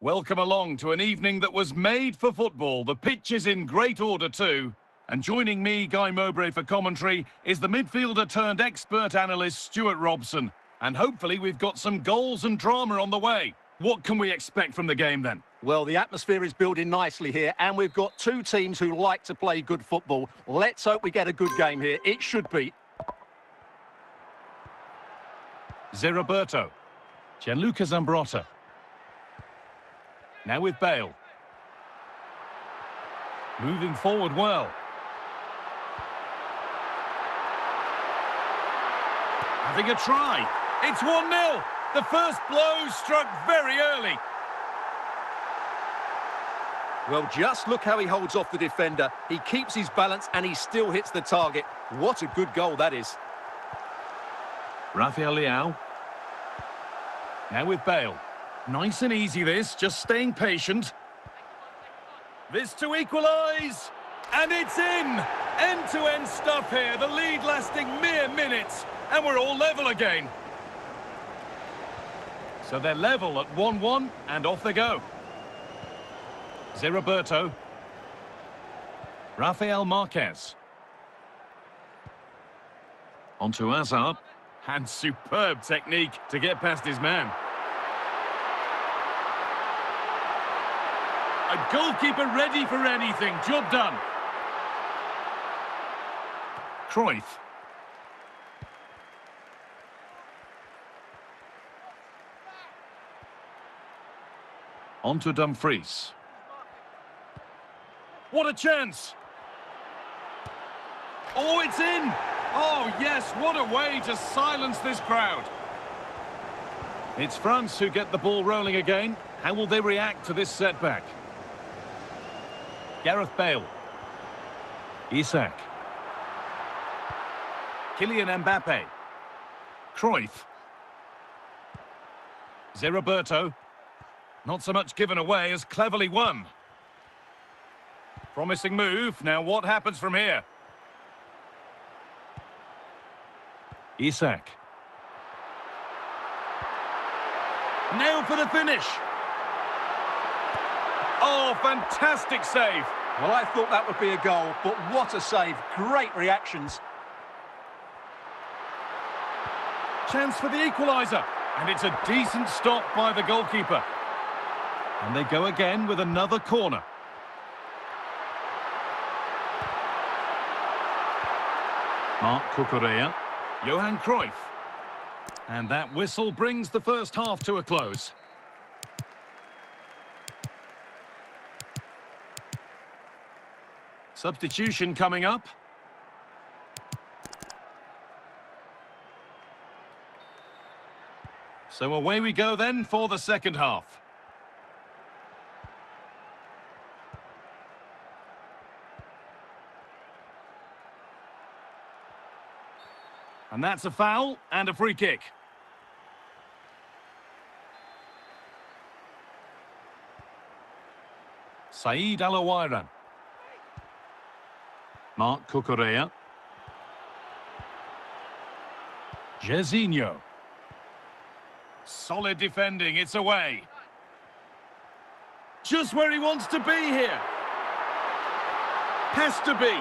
Welcome along to an evening that was made for football. The pitch is in great order too. And joining me, Guy Mowbray, for commentary is the midfielder turned expert analyst Stuart Robson. And hopefully we've got some goals and drama on the way. What can we expect from the game then? Well, the atmosphere is building nicely here, and we've got two teams who like to play good football. Let's hope we get a good game here. It should be. Zé Roberto. Gianluca Zambrotta. Now with Bale. Moving forward well. Having a try. It's 1-0. The first blow struck very early. Well, just look how he holds off the defender. He keeps his balance and he still hits the target. What a good goal that is. Rafael Leão. Now with Bale. Nice and easy this, just staying patient. This to equalise. And it's in. End-to-end stuff here. The lead lasting mere minutes. And we're all level again. So they're level at 1-1 and off they go. Zé Roberto. Rafael Marquez. Onto Hazard. And superb technique to get past his man. A goalkeeper ready for anything. Job done. Cruyff. On to Dumfries. What a chance! Oh, it's in! Oh, yes, what a way to silence this crowd. It's France who get the ball rolling again. How will they react to this setback? Gareth Bale. Isak. Kylian Mbappe. Cruyff. Zé Roberto. Not so much given away as cleverly won. Promising move. Now what happens from here? Isak. Now for the finish. Oh, fantastic save. Well, I thought that would be a goal, but what a save. Great reactions. Chance for the equaliser. And it's a decent stop by the goalkeeper. And they go again with another corner. Marc Cucurella. Johan Cruyff. And that whistle brings the first half to a close. Substitution coming up. So away we go then for the second half. And that's a foul and a free kick. Saeed Alawairan. Marc Cucurella. Jezinho. Solid defending, it's away. Just where he wants to be here. Has to be.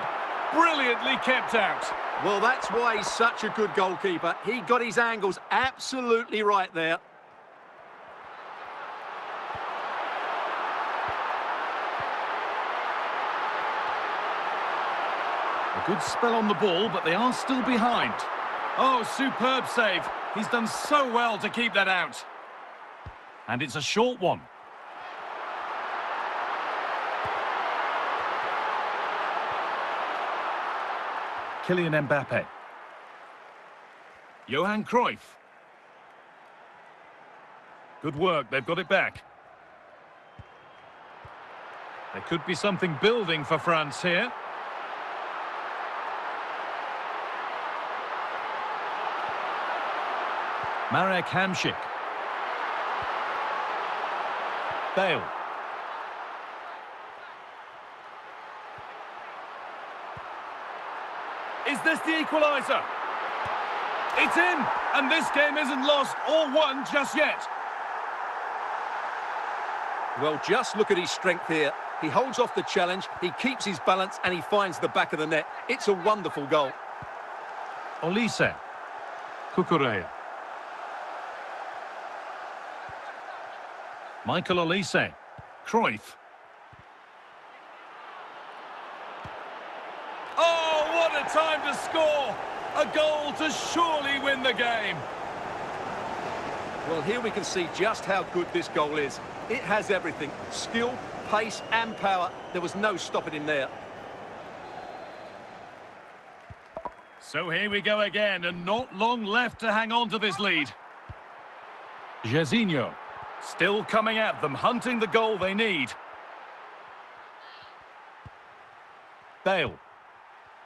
Brilliantly kept out. Well, that's why he's such a good goalkeeper. He got his angles absolutely right there. A good spell on the ball, but they are still behind. Oh, superb save. He's done so well to keep that out. And it's a short one. Kylian Mbappe. Johan Cruyff. Good work, they've got it back. There could be something building for France here. Marek Hamšík. Bale. Is this the equaliser? It's in, and this game isn't lost or won just yet. Well, just look at his strength here. He holds off the challenge, he keeps his balance, and he finds the back of the net. It's a wonderful goal. Olise. Cucurella. Michael Olise. Cruyff. Oh, what a time to score! A goal to surely win the game. Well, here we can see just how good this goal is. It has everything. Skill, pace and power. There was no stopping him there. So here we go again, and not long left to hang on to this lead. Jezinho. Still coming at them, hunting the goal they need. Bale.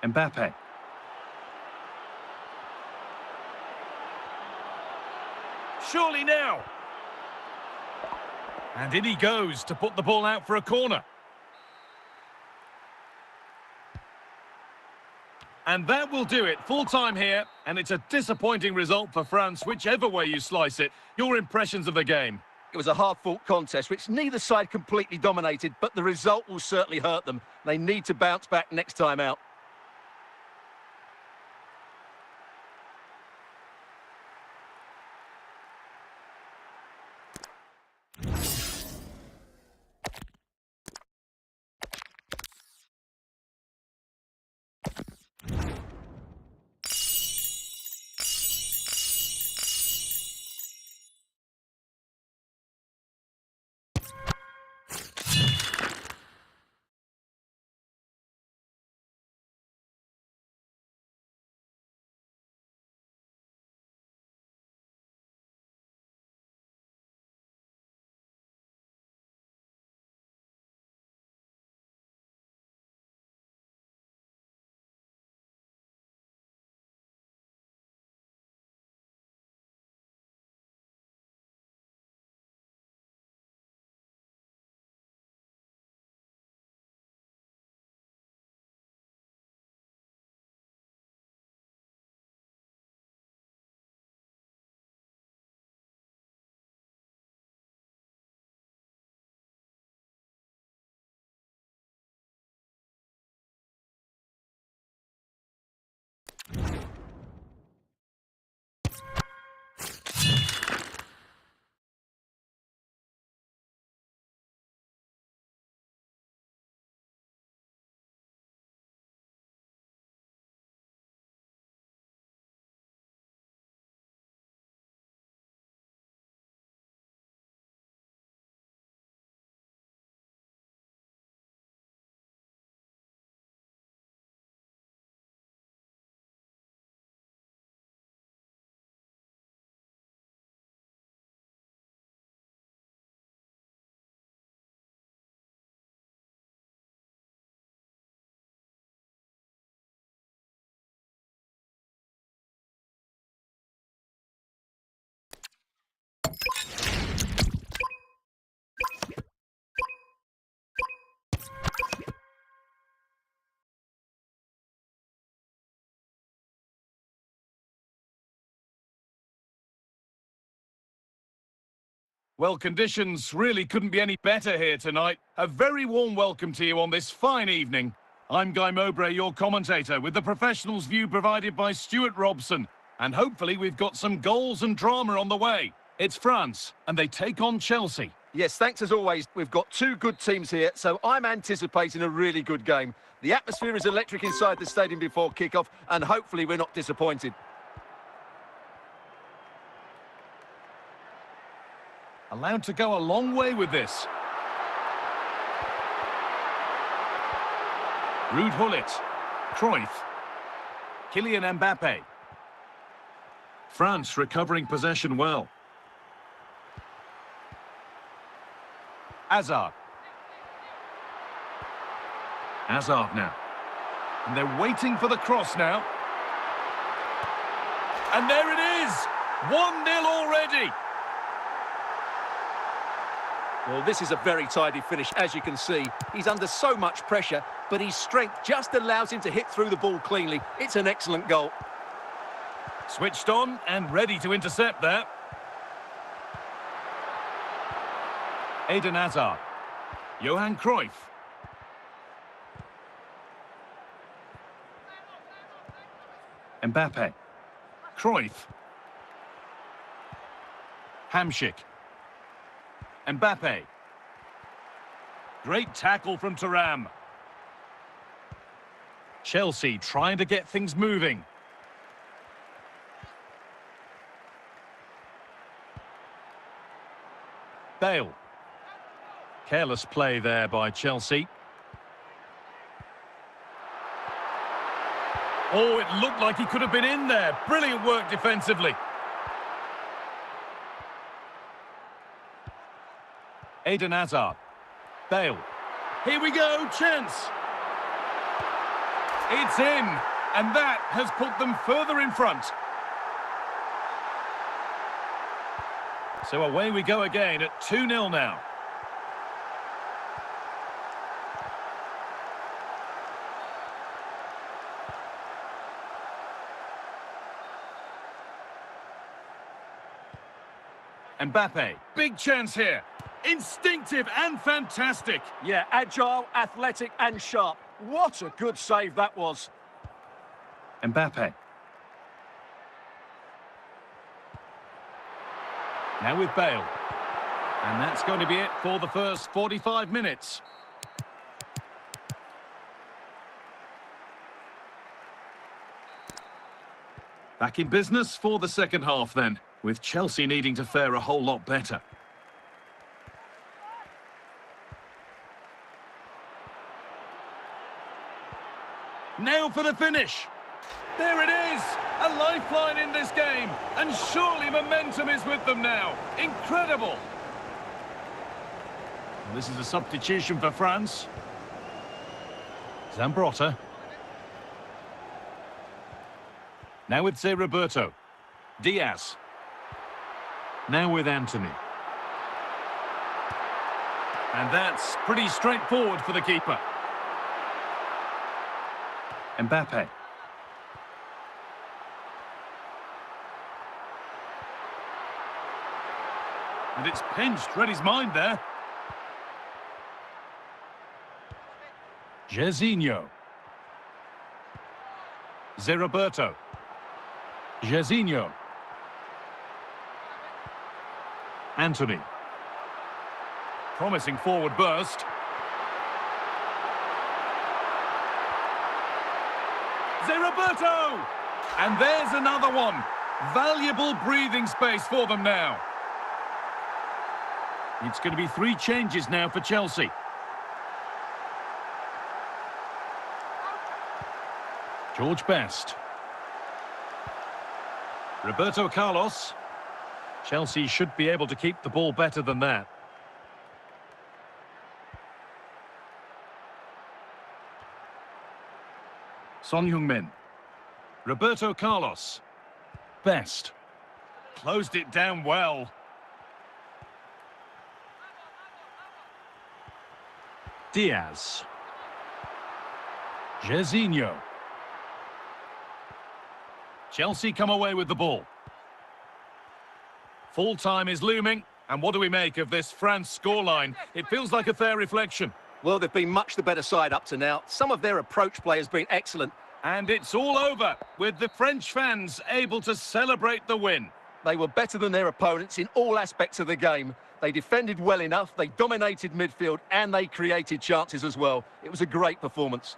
Mbappe. Surely now. And in he goes to put the ball out for a corner. And that will do it. Full time here, and it's a disappointing result for France, whichever way you slice it. Your impressions of the game? It was a hard-fought contest, which neither side completely dominated, but the result will certainly hurt them. They need to bounce back next time out. Well, conditions really couldn't be any better here tonight. A very warm welcome to you on this fine evening. I'm Guy Mowbray, your commentator, with the professionals' view provided by Stuart Robson. And hopefully we've got some goals and drama on the way. It's France, and they take on Chelsea. Yes, thanks as always. We've got two good teams here, so I'm anticipating a really good game. The atmosphere is electric inside the stadium before kick-off, and hopefully we're not disappointed. Allowed to go a long way with this. Ruud Gullit. Cruyff. Kylian Mbappe. France recovering possession well. Hazard. Hazard now. And they're waiting for the cross now. And there it is! 1-0 already! Well, this is a very tidy finish, as you can see. He's under so much pressure, but his strength just allows him to hit through the ball cleanly. It's an excellent goal. Switched on and ready to intercept there. Eden Hazard. Johan Cruyff. Mbappe. Cruyff. Hamšík. Mbappe. Great tackle from Thuram. Chelsea trying to get things moving. Bale. Careless play there by Chelsea. Oh, it looked like he could have been in there. Brilliant work defensively. Eden Hazard. Bale. Here we go, chance. It's in, and that has put them further in front. So away we go again at 2-0 now. Mbappe, big chance here. Instinctive and fantastic. Yeah, agile, athletic and sharp. What a good save that was. Mbappe. Now with Bale. And that's going to be it for the first 45 minutes. Back in business for the second half then, with Chelsea needing to fare a whole lot better. Now for the finish. There it is! A lifeline in this game. And surely momentum is with them now. Incredible! This is a substitution for France. Zambrotta. Now with Zé Roberto. Diaz. Now with Antony. And that's pretty straightforward for the keeper. Mbappe. And it's pinched, read his mind there. Jairzinho. Zé Roberto. Jairzinho. Antony. Promising forward burst. Zé Roberto! And there's another one. Valuable breathing space for them now. It's going to be 3 changes now for Chelsea. George Best. Roberto Carlos. Chelsea should be able to keep the ball better than that. Son Heung-min. Roberto Carlos. Best. Closed it down well. Diaz. Jairzinho. Chelsea come away with the ball. Full time is looming, And what do we make of this France scoreline? It feels like a fair reflection. Well, they've been much the better side up to now. Some of their approach play has been excellent. And it's all over, with the French fans able to celebrate the win. They were better than their opponents in all aspects of the game. They defended well enough, they dominated midfield, and they created chances as well. It was a great performance.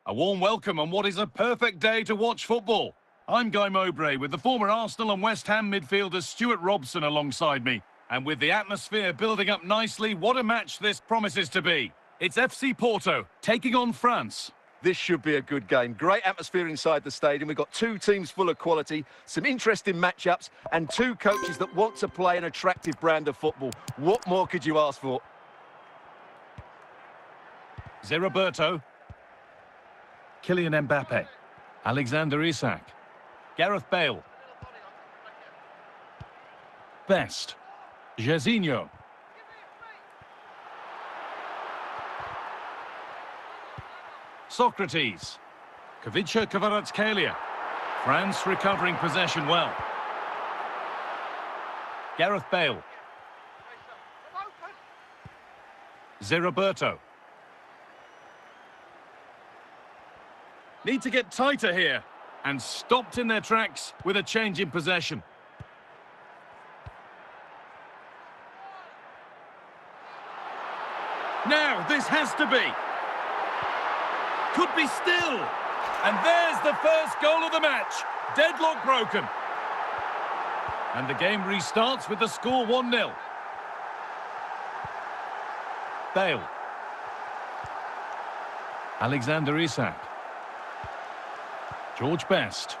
A warm welcome on what is a perfect day to watch football. I'm Guy Mowbray with the former Arsenal and West Ham midfielder Stuart Robson alongside me. And with the atmosphere building up nicely, what a match this promises to be. It's FC Porto taking on France. This should be a good game. Great atmosphere inside the stadium. We've got two teams full of quality, some interesting matchups, and two coaches that want to play an attractive brand of football. What more could you ask for? Roberto. Kylian Mbappe. Alexander Isak. Gareth Bale. Best. Jairzinho. Socrates. Kavica Kvaratskhelia. France recovering possession well. Gareth Bale. Roberto. Need to get tighter here. And stopped in their tracks with a change in possession. Now, this has to be. Could be still. And there's the first goal of the match. Deadlock broken. And the game restarts with the score 1-0. Bale. Alexander Isak. George Best.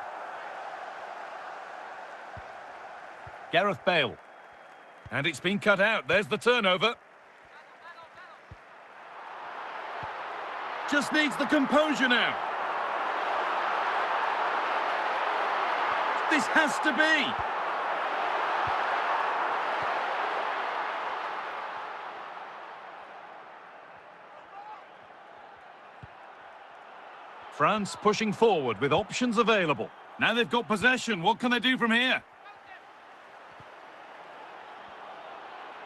Gareth Bale. And it's been cut out. There's the turnover. Just needs the composure now. This has to be. France pushing forward with options available. Now they've got possession. What can they do from here?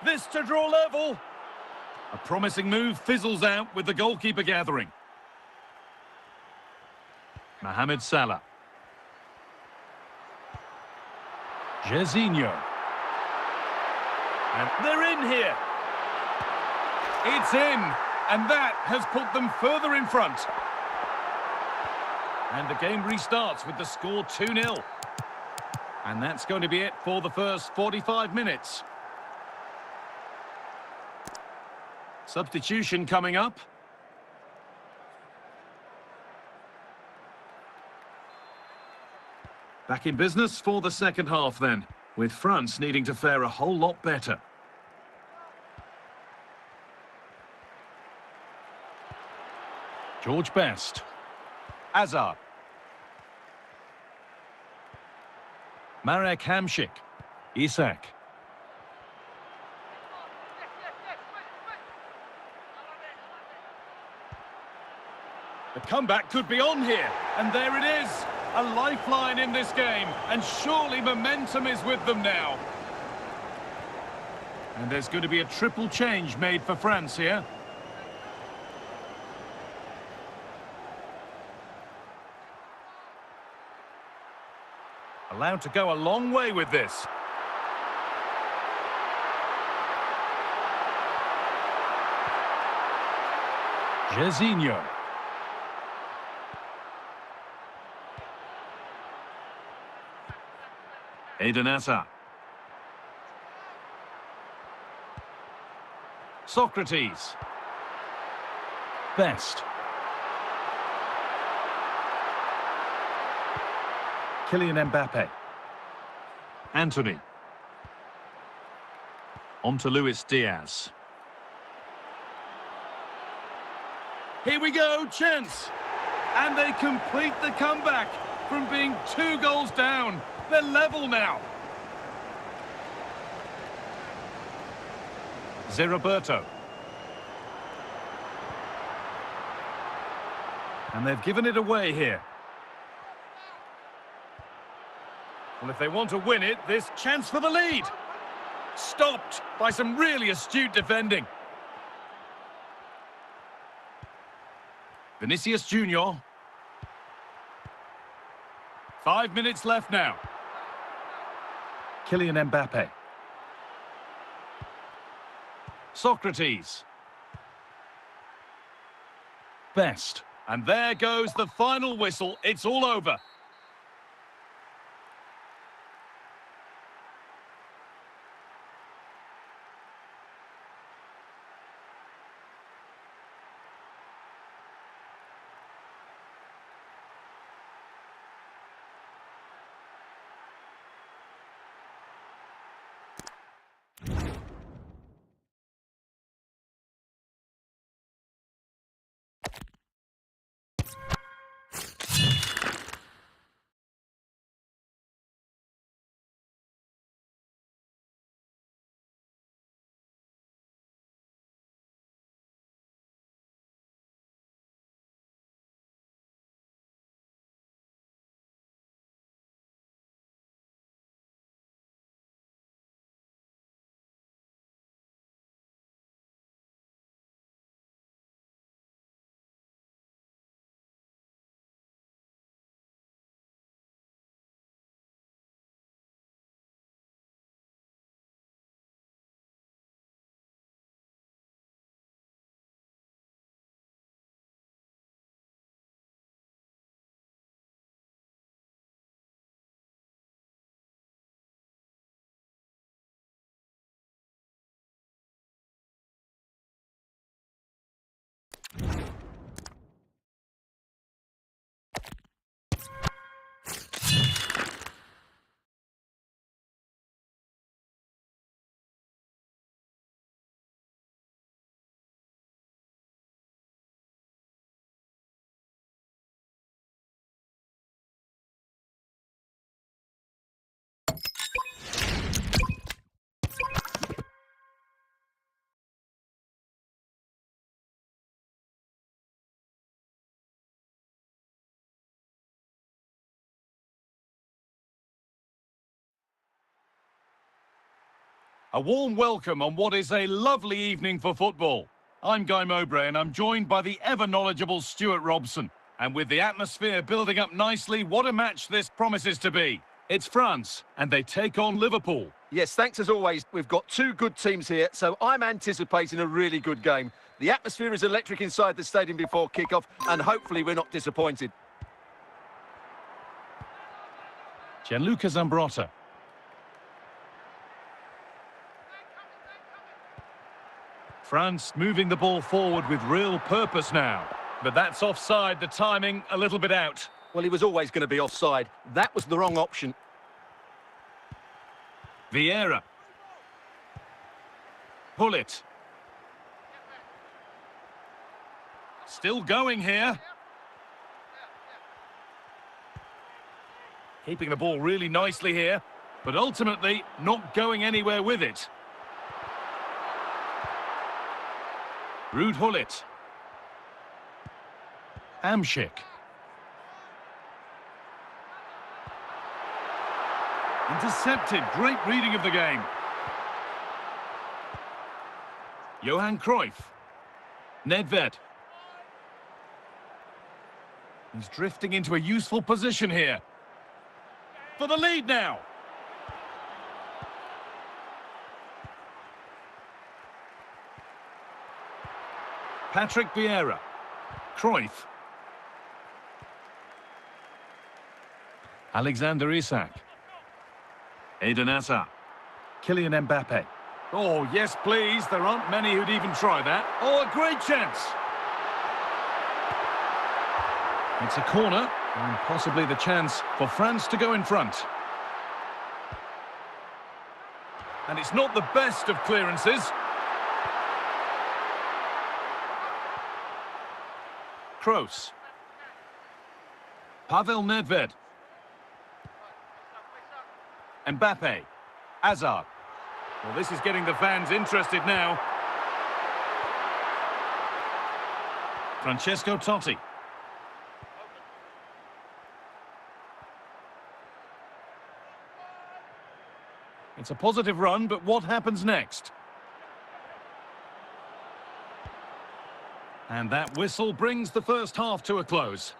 This to draw level. A promising move fizzles out with the goalkeeper gathering. Mohamed Salah. Jairzinho. And they're in here. It's in. And that has put them further in front. And the game restarts with the score 2-0. And that's going to be it for the first 45 minutes. Substitution coming up. Back in business for the second half then, with France needing to fare a whole lot better. George Best. Hazard. Marek Hamšík. Isak. The comeback could be on here, and there it is. A lifeline in this game, and surely momentum is with them now. And there's going to be a triple change made for France here. Allowed to go a long way with this. Jairzinho. Eden Hazard. Socrates. Best. Kylian Mbappe. Anthony. On to Luis Diaz. Here we go, chance. And they complete the comeback from being 2 goals down. They're level now. Zé And they've given it away here. Well, if they want to win it, this chance for the lead. Stopped by some really astute defending. Vinicius Junior. 5 minutes left now. Kylian Mbappe. Socrates. Best. And there goes the final whistle. It's all over. A warm welcome on what is a lovely evening for football. I'm Guy Mowbray and I'm joined by the ever-knowledgeable Stuart Robson. And with the atmosphere building up nicely, what a match this promises to be. It's France, and they take on Liverpool. Yes, thanks as always. We've got 2 good teams here, so I'm anticipating a really good game. The atmosphere is electric inside the stadium before kick-off, and hopefully we're not disappointed. Gianluca Zambrotta. France moving the ball forward with real purpose now. But that's offside, the timing a little bit out. Well, he was always going to be offside. That was the wrong option. Vieira. Pull it. Still going here. Keeping the ball really nicely here, but ultimately not going anywhere with it. Ruud Gullit. Hamšík. Intercepted. Great reading of the game. Johan Cruyff. Nedved. He's drifting into a useful position here. For the lead now. Patrick Vieira. Cruyff. Alexander Isak. Eden Hazard. Kylian Mbappe. Oh, yes, please. There aren't many who'd even try that. Oh, a great chance. It's a corner, and possibly the chance for France to go in front. And it's not the best of clearances. Kroos. Pavel Nedved. Mbappe. Hazard. Well, this is getting the fans interested now. Francesco Totti. It's a positive run, but what happens next? And that whistle brings the first half to a close.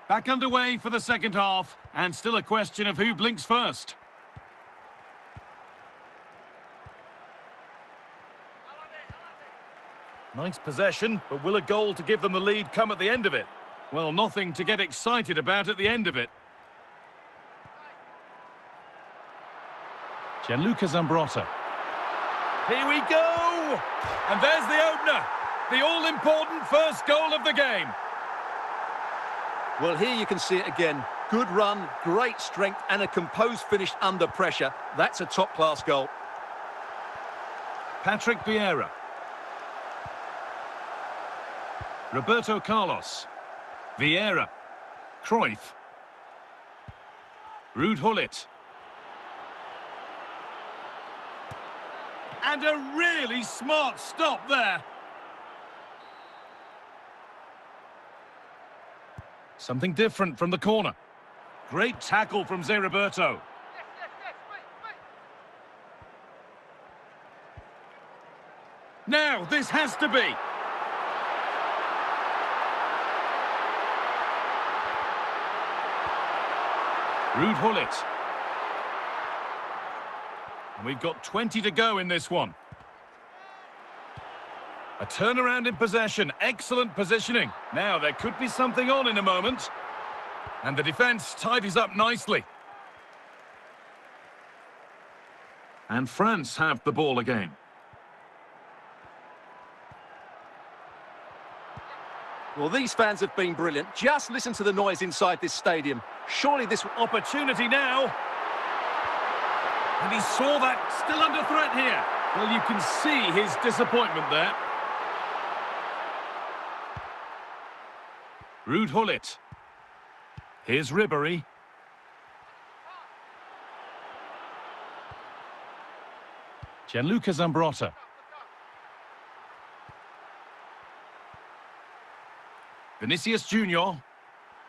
Back underway for the second half, and still a question of who blinks first. Nice possession, but will a goal to give them the lead come at the end of it? Well, nothing to get excited about at the end of it. Gianluca Zambrotta. Here we go! And there's the opener. The all-important first goal of the game. Well, here you can see it again. Good run, great strength, and a composed finish under pressure. That's a top-class goal. Patrick Vieira. Roberto Carlos. Vieira. Cruyff. Ruud Gullit. And a really smart stop there. Something different from the corner. Great tackle from Zé Roberto. Now, this has to be. Ruud Gullit. And we've got 20 to go in this one. A turnaround in possession, excellent positioning. Now, there could be something on in a moment. And the defence tidies up nicely. And France have the ball again. Well, these fans have been brilliant. Just listen to the noise inside this stadium. Surely this opportunity now. And he saw that still under threat here. Well, you can see his disappointment there. Ruud Gullit. Here's Ribéry. Gianluca Zambrotta. Vinicius Junior.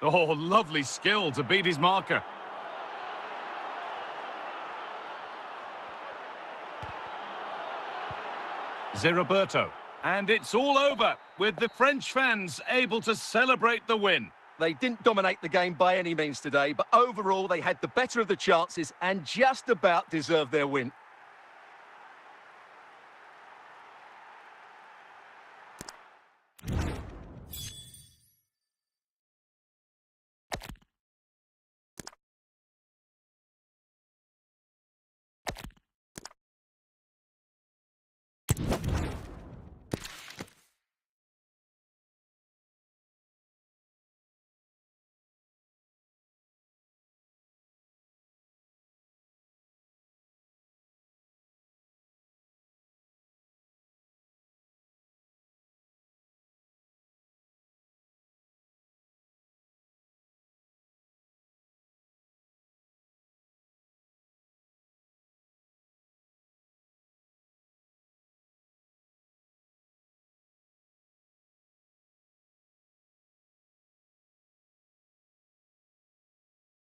Oh, lovely skill to beat his marker. Zé Roberto. And it's all over, with the French fans able to celebrate the win. They didn't dominate the game by any means today, but overall they had the better of the chances and just about deserved their win.